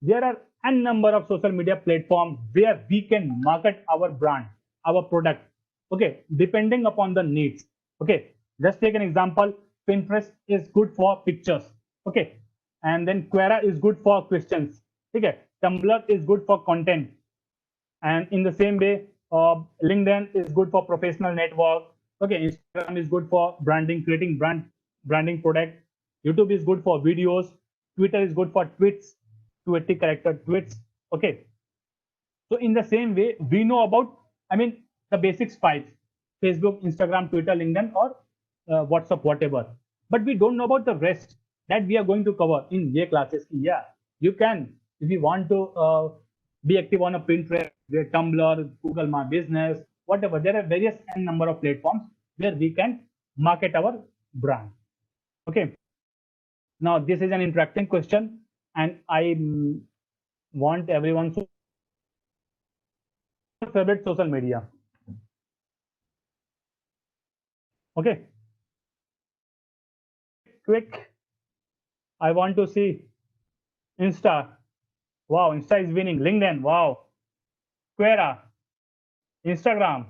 there are n number of social media platforms where we can market our brand, our product, okay, depending upon the needs. Okay, let's take an example. Pinterest is good for pictures, okay, and then Quora is good for questions, okay, Tumblr is good for content, and in the same way, LinkedIn is good for professional network, okay, Instagram is good for branding, creating branding product, YouTube is good for videos, Twitter is good for tweets, 280 character tweets. Okay, so in the same way, we know about, I mean, the basics five: Facebook, Instagram, Twitter, LinkedIn, or WhatsApp, whatever. But we don't know about the rest that we are going to cover in ye classes. Yeah, you can, if you want to be active on a Pinterest, Tumblr, Google My Business, whatever. There are various n number of platforms where we can market our brand. Okay. Now this is an interacting question, and I want everyone to favorite social media. Okay, quick. I want to see Insta. Wow, Insta is winning. LinkedIn. Wow. Quora. Instagram.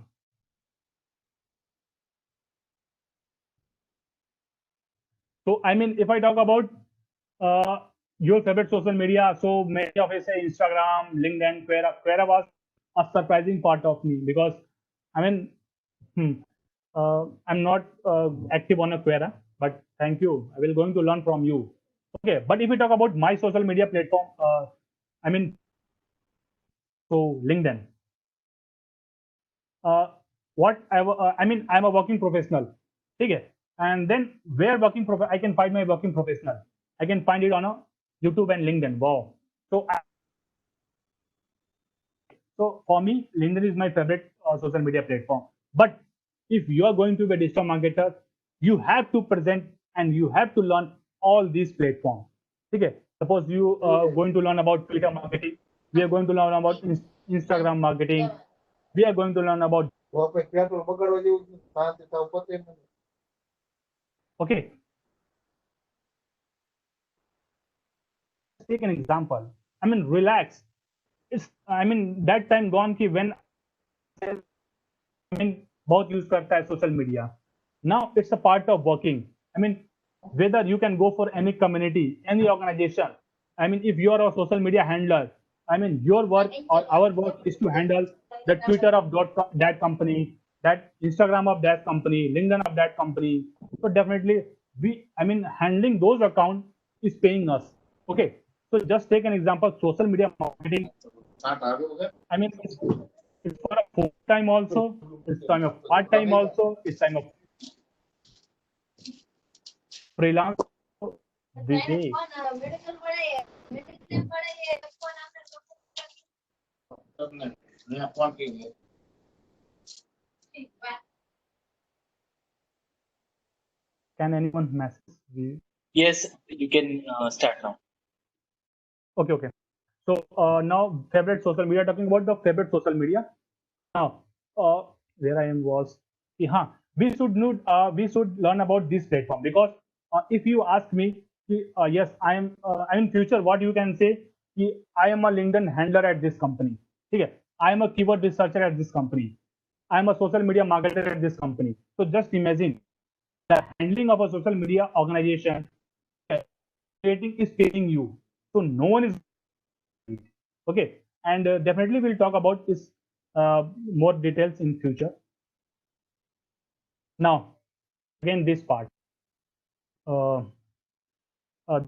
So I mean, if I talk about your favorite social media, so many of us say Instagram, LinkedIn, Quora. Quora was a surprising part of me because I mean, I'm not active on a Quora, but thank you. I will going to learn from you. Okay, but if we talk about my social media platform, I mean, so LinkedIn. What I mean, I'm a working professional. Okay, and then where I can find my working professional. I can find it on a YouTube and LinkedIn. Wow. So so for me, LinkedIn is my favorite social media platform. But if you are going to be a digital marketer, you have to present and you have to learn all these platforms. Okay. Suppose you are going to learn about Twitter marketing. We are going to learn about Instagram marketing. We are going to learn about. Okay. Take an example. I mean, relax. It's I mean that time gone ki when I mean बहुत use करता है social media Now it's a part of working. I mean, whether you can go for any community, any organization. I mean, if you are a social media handler, I mean, your work or our work is to handle the Twitter of that company, that Instagram of that company, LinkedIn of that company. So definitely, I mean, handling those accounts is paying us. Okay. So just take an example, social media marketing. I mean, it's for a full time also, it's time of part time also, it's time of freelance. Vivek, can anyone message me? Yes, you can start now. Okay, okay. So now favorite social media. Talking about the favorite social media. Now, where I am was, yeah, we should learn about this platform because if you ask me, yes, I am in future. What you can say, I am a LinkedIn handler at this company. Okay, I am a keyword researcher at this company. I am a social media marketer at this company. So just imagine the handling of a social media organization, creating is paying you. So no one is okay, and definitely we'll talk about this more details in future. Now, again, this part. Uh, uh,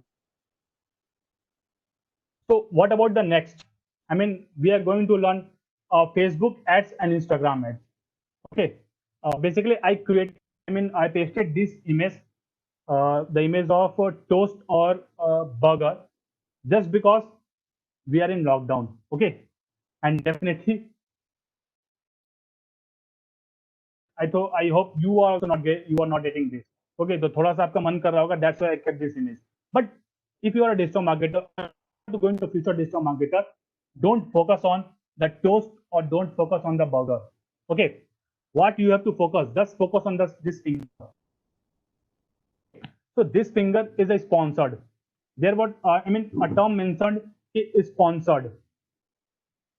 so, what about the next? I mean, we are going to learn Facebook ads and Instagram ads. Okay. Basically, I pasted this image, the image of a toast or a burger, just because we are in lockdown. Okay. And definitely, I hope you are also you are not getting this. Okay, तो थोड़ा सा आपका मन कर रहा होगा. That's why I kept this image. But if you are a digital marketer, to go into future digital marketer, don't focus on the toast or don't focus on the burger. Okay, what you have to focus, just focus on this finger. So this finger is a sponsored. There what I mean a term mentioned is sponsored.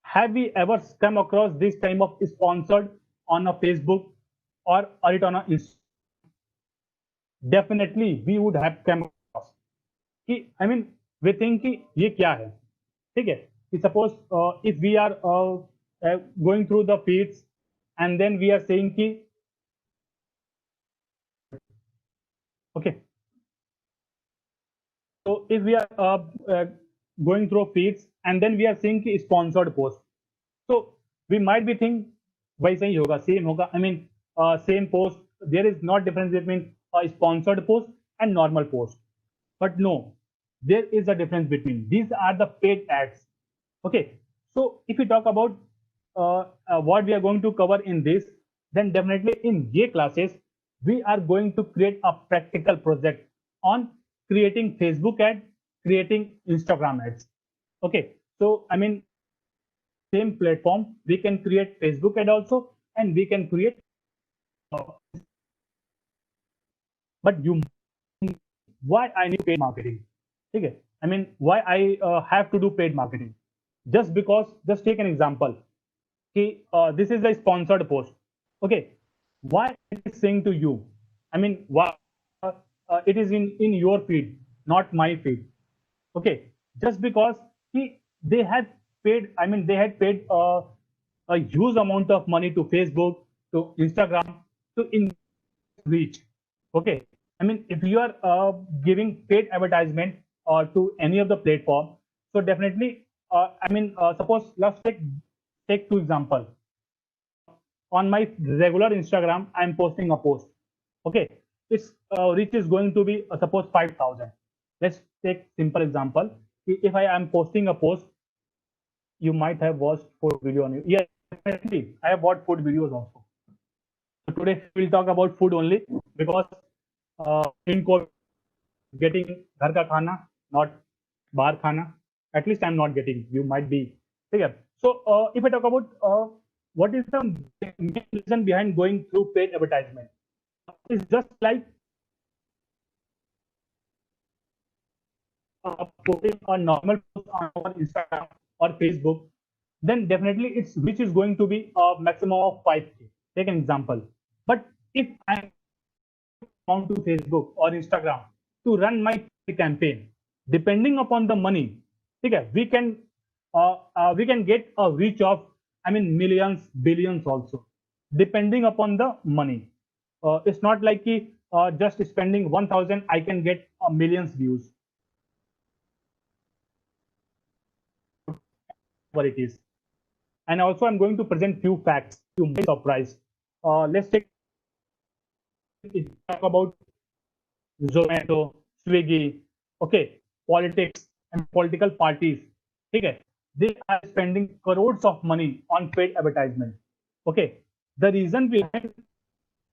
Have we ever come across this type of sponsored on a Facebook or it on a Instagram? Definitely we would have come across कि I mean we think कि ये क्या है, ठीक है, कि suppose if we are going through the feeds and then we are saying कि okay, so if we are going through feeds and then we are seeing कि sponsored post, so we might be think वैसा ही होगा, same होगा. I mean same post, there is not difference between a sponsored post and normal post. But no, there is a difference between these are the paid ads. Okay, so if we talk about what we are going to cover in this, then definitely in J classes we are going to create a practical project on creating Facebook ad, creating Instagram ads. Okay, so I mean same platform we can create Facebook ad also and we can create. Uh, but you why I need paid marketing? Okay, I mean why I have to do paid marketing? Just because, just take an example. Okay, this is a sponsored post. Okay, why it is saying to you? I mean, why it is in your feed, not my feed. Okay, just because they had paid. I mean, they had paid a huge amount of money to Facebook, to Instagram, to in reach. Okay, I mean, if you are giving paid advertisement to any of the platform, so definitely, I mean, suppose let's take two example. On my regular Instagram, I'm posting a post. Okay, its reach is going to be suppose 5,000. Let's take simple example. If I am posting a post, you might have watched food video on it. Yeah, definitely. I have watched food videos also. So today we'll talk about food only because in COVID, getting घर का खाना, not बाहर खाना. At least I'm not getting. You might be. Okay. So if I talk about what is the main reason behind going through paid advertisement, it's just like putting a normal post on our Instagram or Facebook, then definitely its reach is going to be a maximum of 5K. Take an example. But if I'm amount to Facebook or Instagram to run my campaign. Depending upon the money, okay, we can get a reach of, I mean, millions, billions also, depending upon the money. It's not like just spending 1,000 I can get a millions views, what it is. And also I'm going to present few facts to my surprise. Let's talk about Zomato, Swiggy, okay, politics and political parties. Okay, they are spending crores of money on paid advertisement. Okay, the reason behind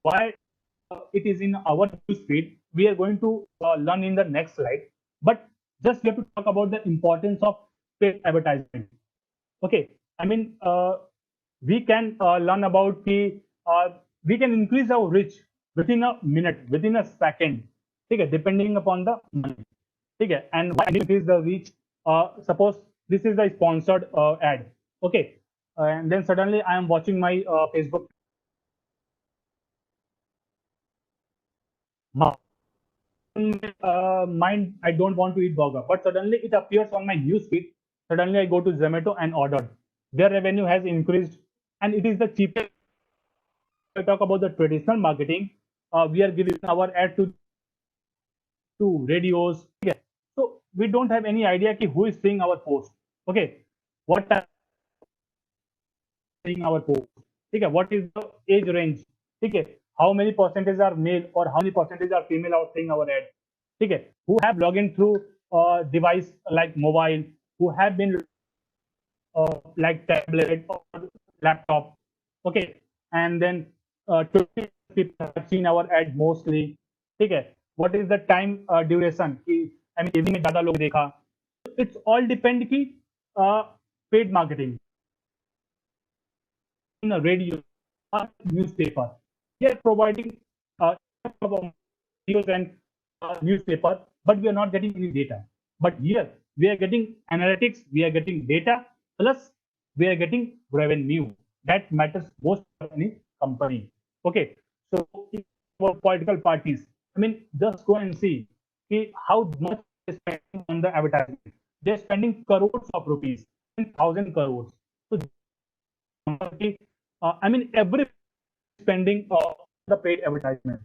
why it is in our newsfeed, we are going to learn in the next slide. But just we have to talk about the importance of paid advertisement. Okay, I mean, we can learn about we can increase our reach within a minute, within a second, okay, depending upon the money. Okay, and why increase the reach? Suppose this is a sponsored ad, okay, and then suddenly I am watching my Facebook. Mind, I don't want to eat burger, but suddenly it appears on my news feed. Suddenly I go to Zomato and ordered. Their revenue has increased, and it is the cheapest. I talk about the traditional marketing. We are giving our ad to radios. Okay. So we don't have any idea who is seeing our post. Okay, what are seeing our post? Okay, what is the age range? Okay, how many percentage are male or how many percentage are female are seeing our ad? Okay, who have logged in through device like mobile, who have been like tablet or laptop. Okay, and then 20 people have seen our ad mostly. Okay, what is the time duration? I mean, evening में ज़्यादा लोग देखा. It's all depend की paid marketing in a radio or newspaper. We are providing news and newspaper, but we are not getting any data. But here we are getting analytics, we are getting data, plus we are getting revenue. That matters most for any company. Okay, so for political parties, I mean, just go and see how much they spending on the advertising. They're spending crores of rupees, 1,000 crores. So, I mean, every spending the paid advertisement.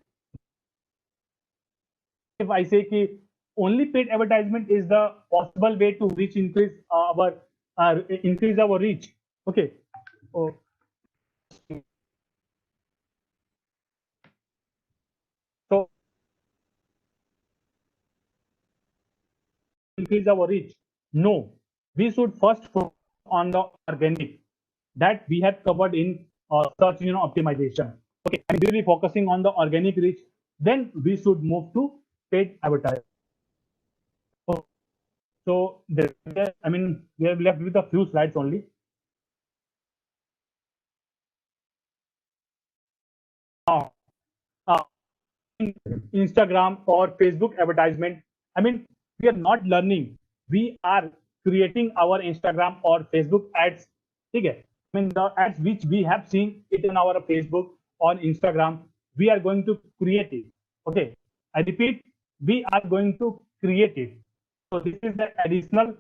If I say कि only paid advertisement is the possible way to reach increase our reach. Okay. Oh. So increase our reach. No, we should first focus on the organic that we have covered in search engine optimization. Okay, and really focusing on the organic reach. Then we should move to paid advertising. So I mean, we have left with a few slides only. Now, Instagram or Facebook advertisement. I mean, we are not learning. We are creating our Instagram or Facebook ads. Okay. I mean, the ads which we have seen it in our Facebook or Instagram, we are going to create it. Okay. I repeat, we are going to create it. So this is the additional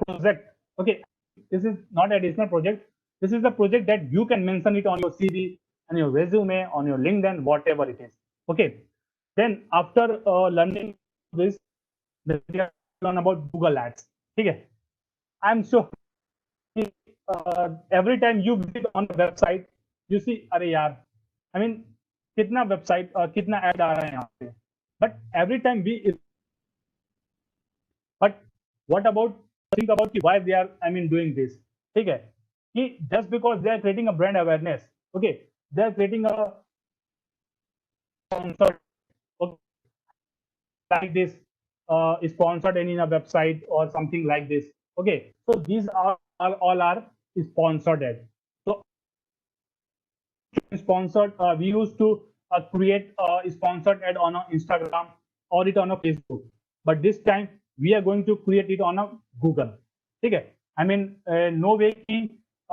project. Okay, this is not additional project. This is the project that you can mention it on your CV, on your resume, on your LinkedIn, whatever it is. Okay. Then after learning this, we learn about Google Ads. Okay. I'm sure every time you visit on the website, you see, अरे यार, I mean, कितना website कितना ad आ रहा है यहाँ पे. But every time but what about think about why they are, I mean, doing this? Okay, just because they are creating a brand awareness. Okay, they are creating a sponsored, okay, like this sponsored in a website or something like this. Okay, so these are all are sponsored ads. So sponsored, we used to create a sponsored ad on a Instagram or it on a Facebook, but this time we are going to create it on a Google. Okay, I mean, no way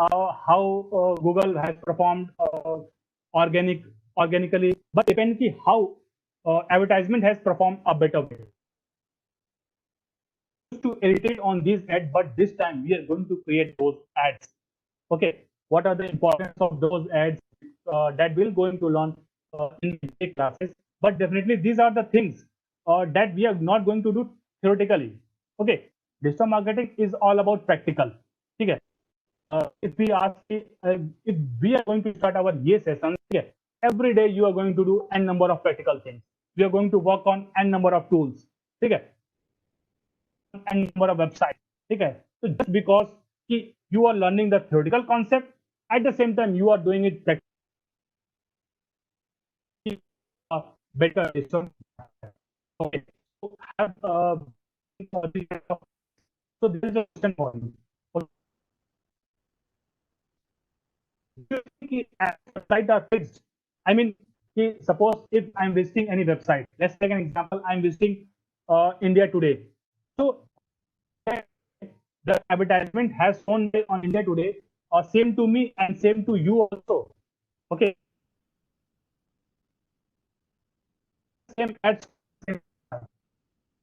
how Google has performed organically, but depending how advertisement has performed a better way. To irritate on these ads, but this time we are going to create those ads. Okay, what are the importance of those ads that we're going to learn in the classes? But definitely these are the things that we are not going to do theoretically. Okay, digital marketing is all about practical. Okay, if we ask, if we are going to start our year session, okay, every day you are going to do n number of practical things. We are going to work on n number of tools. Okay, and number of websites. Okay, so just because you are learning the theoretical concept, at the same time you are doing it practically, better. Okay, so have so this is a question for you. Do you think websites are fixed? I mean, suppose if I'm visiting any website, let's take an example. I'm visiting India Today. So the advertisement has shown on India Today, same to me and same to you also. Okay, same ads,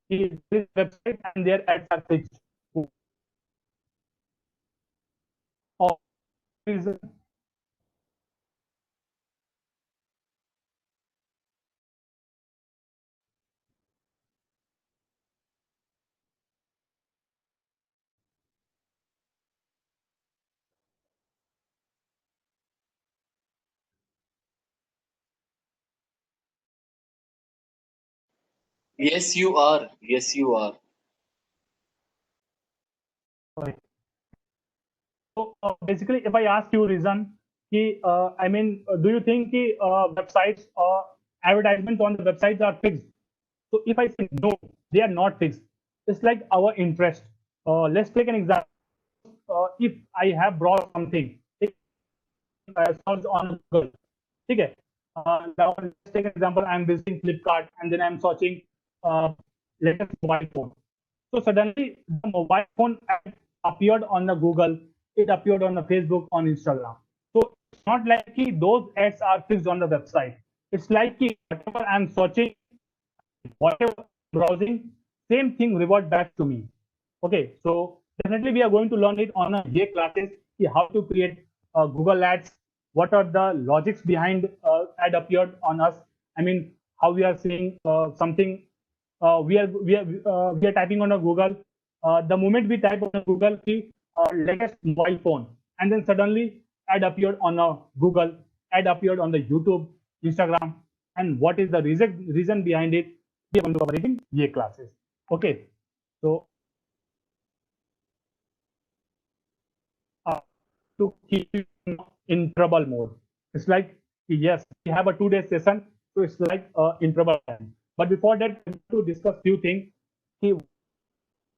this website and their ads are fixed. Or reason. Yes, you are. Yes, you are. So basically, if I ask you reason, I mean, do you think websites or advertisements on the websites are fixed? So if I say no, they are not fixed. It's like our interest. Let's take an example. If I have brought something, search on Google. Okay. Now let's take an example. I'm visiting Flipkart and then I'm searching latest mobile phone. So suddenly the mobile phone ad appeared on the Google, it appeared on the Facebook, on Instagram. So it's not like those ads are fixed on the website. It's like whatever I'm searching, whatever browsing, same thing revert back to me. Okay, so definitely we are going to learn it on a J classes, how to create Google ads, what are the logics behind ad appeared on us. I mean, how we are seeing something, we are typing on a Google. The moment we type on a Google, latest mobile phone, and then suddenly ad appeared on a Google, ad appeared on the YouTube, Instagram, and what is the reason behind it? We are going to cover it in J classes. Okay, so to keep you in trouble mode. It's like, yes, we have a 2 day session, so it's like in trouble time. But before that, we have to discuss few things.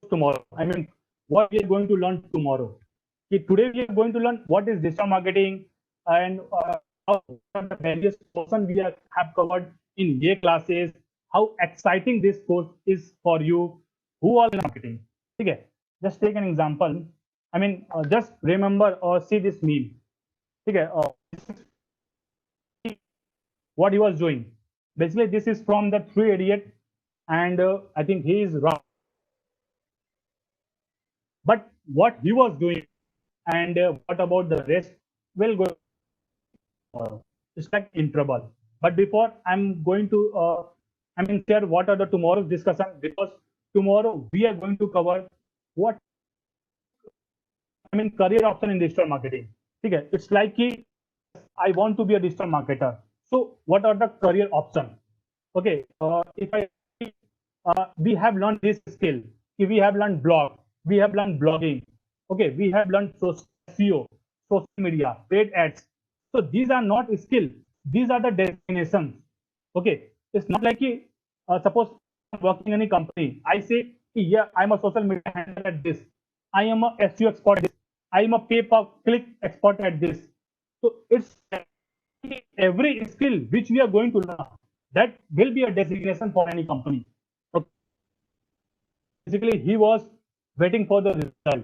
Tomorrow, I mean, what we are going to learn tomorrow. Today we are going to learn what is digital marketing and how the various portions we have covered in A classes. How exciting this course is for you who are in marketing. Okay, just take an example. I mean, just remember or see this meme. Okay, what he was doing. Basically, this is from the Three Idiot, and I think he is wrong. But what he was doing, and what about the rest, will go. It's like in trouble. But before I'm going to, I mean, share what are the tomorrow's discussion, because tomorrow we are going to cover what I mean career option in digital marketing. Okay, it's like I want to be a digital marketer. So what are the career options? Okay, if I we have learned this skill, we have learned blog, we have learned blogging, okay, we have learned SEO, social media, paid ads. So these are not skills, these are the destinations. Okay, it's not like suppose I'm working in any company, I say, yeah, I'm a social media handler at this, I am a SEO expert at this, I am a pay per click expert at this. So it's every skill which we are going to learn, that will be a designation for any company. Basically he was waiting for the result.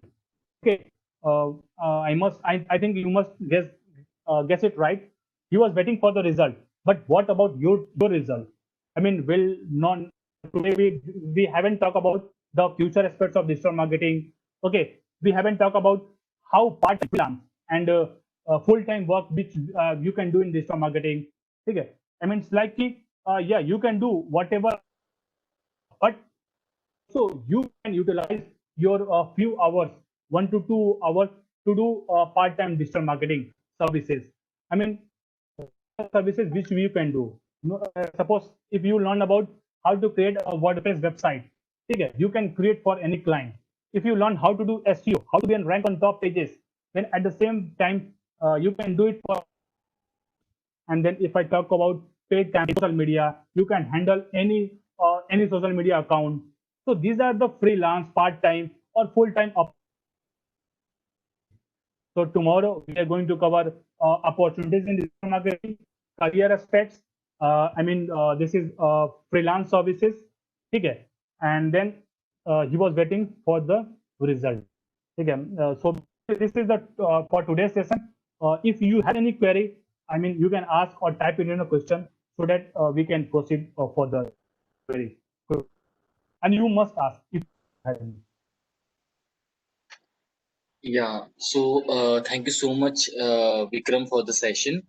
Okay, I think you must guess it right. He was waiting for the result. But what about your result? I mean, will non today we haven't talked about the future aspects of digital marketing. Okay, we haven't talked about how part freelance and full time work which you can do in digital marketing. Okay, I mean, it's like yeah, you can do whatever, but so you can utilize your few hours, 1 to 2 hours, to do part-time digital marketing services. I mean, services which you can do. Suppose if you learn about how to create a WordPress website, okay, you can create for any client. If you learn how to do SEO, how to be and rank on top pages, then at the same time you can do it for. And then if I talk about paid campaign social media, you can handle any social media account. So these are the freelance, part-time or full-time. So tomorrow we are going to cover opportunities in digital marketing, career aspects. This is freelance services. Okay. And then he was waiting for the result. Okay. So this is the for today's session. If you have any query, I mean, you can ask or type in a question so that we can proceed for the query. And you must ask if you have any. Yeah, so thank you so much, Vikram, for the session.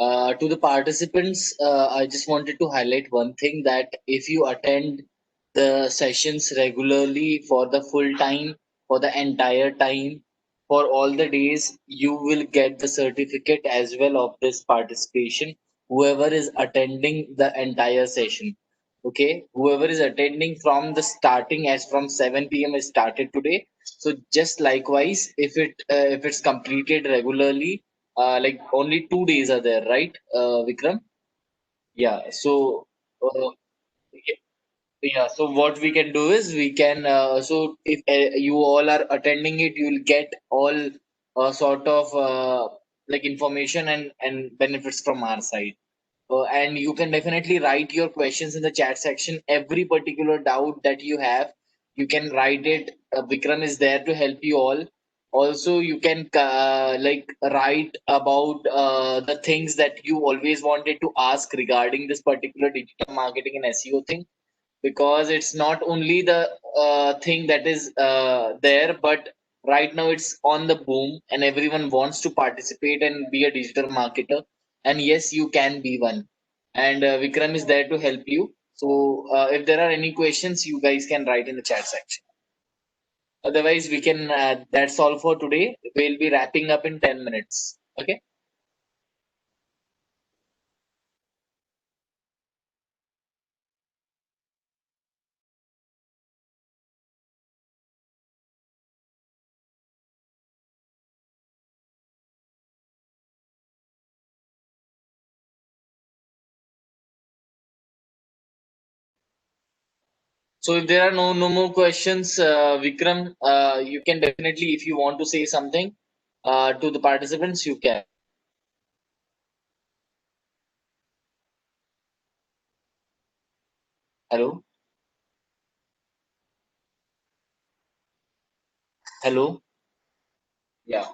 To the participants, I just wanted to highlight one thing that if you attend the sessions regularly for the full time, for the entire time, for all the days, you will get the certificate as well of this participation. Whoever is attending the entire session, okay, whoever is attending from the starting as from 7 p.m. is started today, so just likewise, if it's completed regularly, like only 2 days are there, right, Vikram? Yeah. So y- yeah. So what we can do is we can. So if you all are attending it, you'll get all sort of like information and benefits from our side. And you can definitely write your questions in the chat section. Every particular doubt that you have, you can write it. Vikram is there to help you all. Also, you can like write about the things that you always wanted to ask regarding this particular digital marketing and SEO thing, because it's not only the thing that is there, but right now it's on the boom and everyone wants to participate and be a digital marketer. And yes, you can be one. And Vikram is there to help you. So if there are any questions, you guys can write in the chat section. Otherwise, we can. That's all for today. We'll be wrapping up in 10 minutes. Okay. So if there are no more questions, Vikram, you can definitely, if you want to say something to the participants, you can. Hello, hello. Yeah.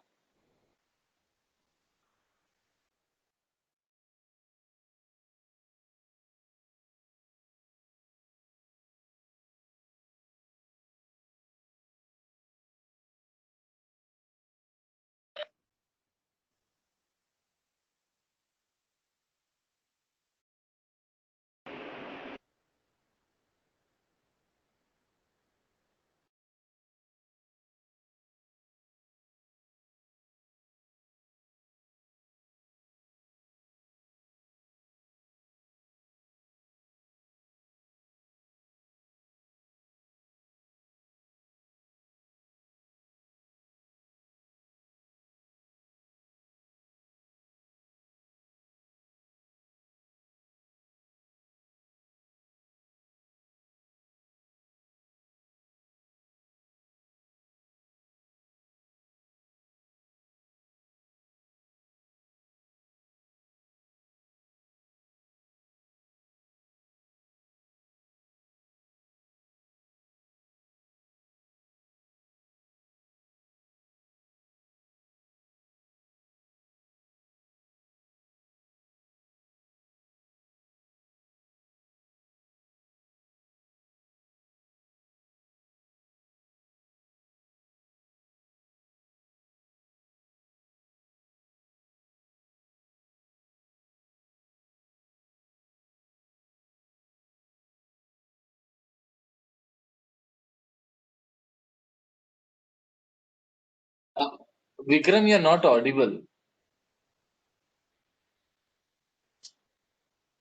Vikram, you're not audible.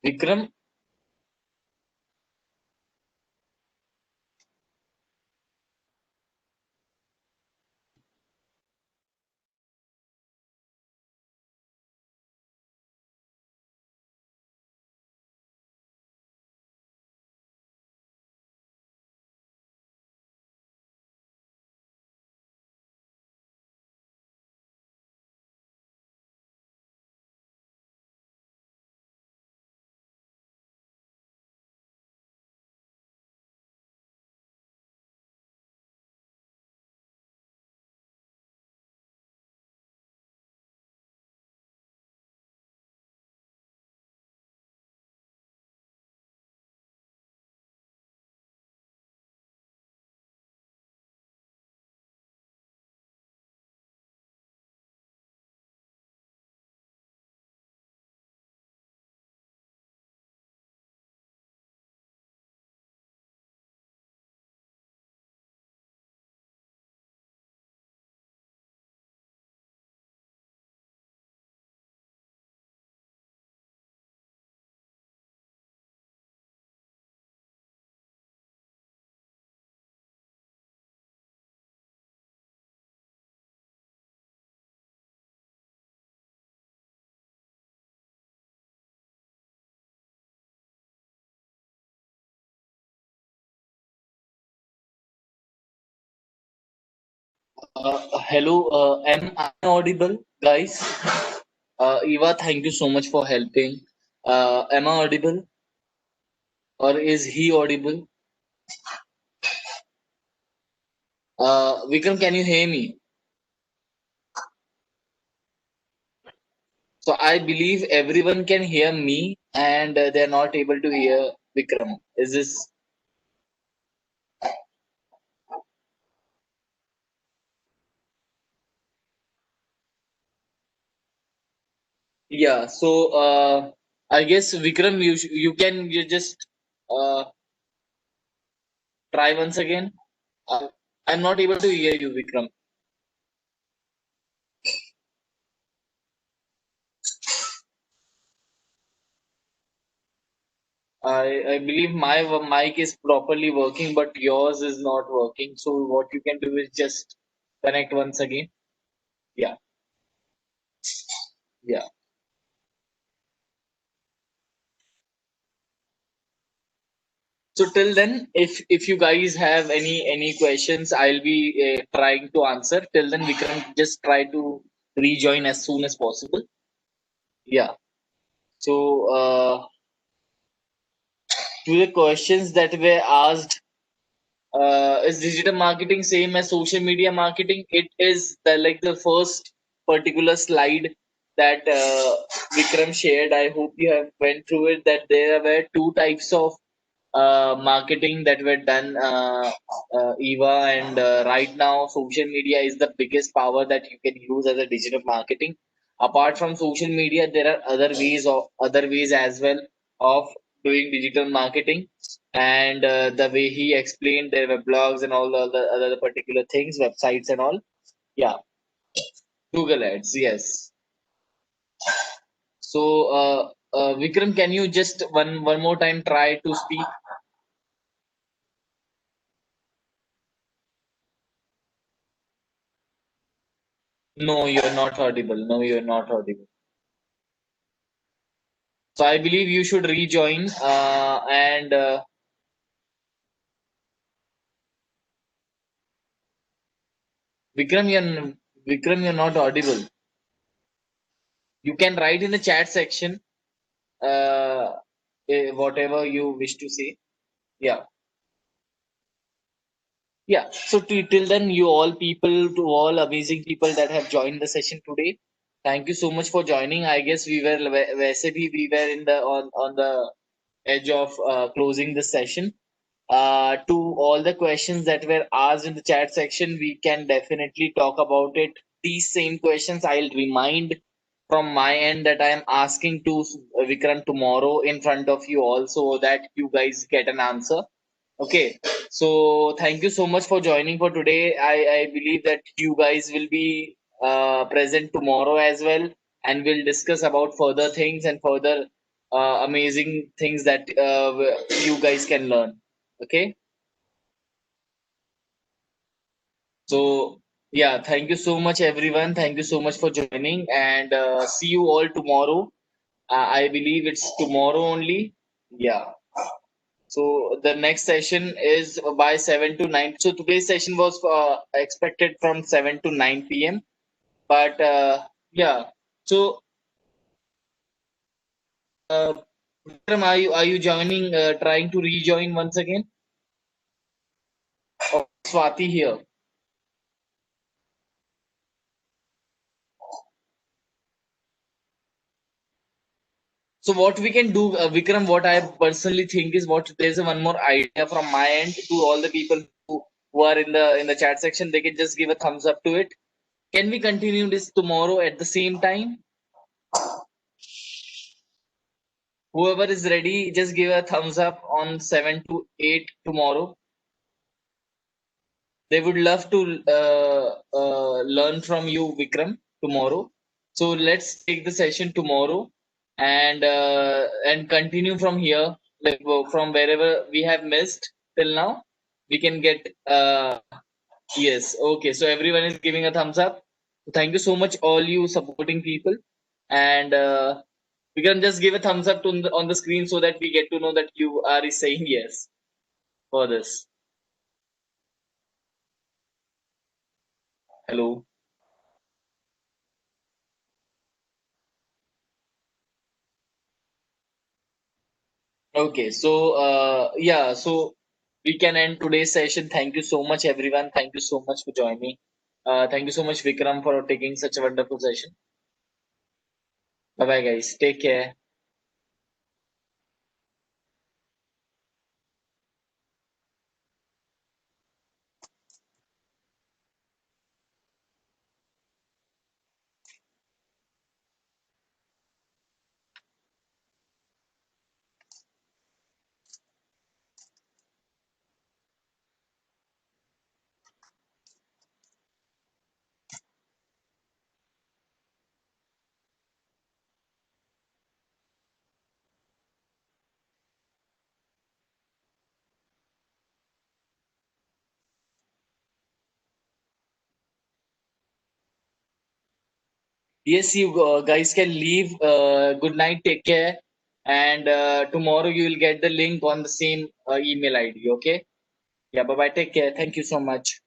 Vikram, hello. Am I audible, guys? Eva, thank you so much for helping. Am I audible, or is he audible? Vikram, can you hear me? So I believe everyone can hear me, and they're not able to hear Vikram. Is this? Yeah. So I guess Vikram, you just uh, try once again. Uh, I'm not able to hear you, Vikram. I believe my mic is properly working, but yours is not working. So what you can do is just connect once again. Yeah, yeah. So till then, if you guys have any questions, I'll be trying to answer. Till then, Vikram just try to rejoin as soon as possible. Yeah. So to the questions that were asked, is digital marketing same as social media marketing? It is the first particular slide that Vikram shared. I hope you have went through it. That there were two types of marketing that were done, Eva, and right now social media is the biggest power that you can use as a digital marketing. Apart from social media, there are other ways as well of doing digital marketing, and the way he explained, there were blogs and all the other particular things, websites and all. Yeah, Google Ads, yes. So Vikram, can you just one more time try to speak? No, you're not audible. No, you're not audible. So I believe you should rejoin, and Vikram, you're not audible. You can write in the chat section whatever you wish to say. Yeah. Yeah, so till then, you all people, to all amazing people that have joined the session today, thank you so much for joining. I guess we were in the on the edge of closing the session. To all the questions that were asked in the chat section, we can definitely talk about it. These same questions, I'll remind from my end that I am asking to Vikram tomorrow in front of you all, so that you guys get an answer. Okay, so thank you so much for joining for today. I believe that you guys will be present tomorrow as well, and we'll discuss about further things and further amazing things that you guys can learn. Okay. So, yeah, thank you so much, everyone. Thank you so much for joining, and see you all tomorrow. I believe it's tomorrow only. Yeah. So the next session is by 7 to 9. So today's session was expected from 7 to 9 p.m. But yeah. So Vikram, are you joining? Trying to rejoin once again? Or Swati here. So what we can do, Vikram, what I personally think is what there's a one more idea from my end to all the people who are in the chat section. They can just give a thumbs up to it. Can we continue this tomorrow at the same time? Whoever is ready, just give a thumbs up on 7 to 8 tomorrow. They would love to learn from you, Vikram, tomorrow. So let's take the session tomorrow and continue from here, like from wherever we have missed till now. We can get yes. Okay. So everyone is giving a thumbs up. Thank you so much, all you supporting people, and we can just give a thumbs up on the screen so that we get to know that you are saying yes for this. Hello. Okay, so yeah, so we can end today's session. Thank you so much, everyone. Thank you so much for joining. Thank you so much, Vikram, for taking such a wonderful session. Bye bye, guys. Take care. Yes, you guys can leave. Good night. Take care. And tomorrow you will get the link on the same email ID. Okay. Yeah. Bye bye. Take care. Thank you so much.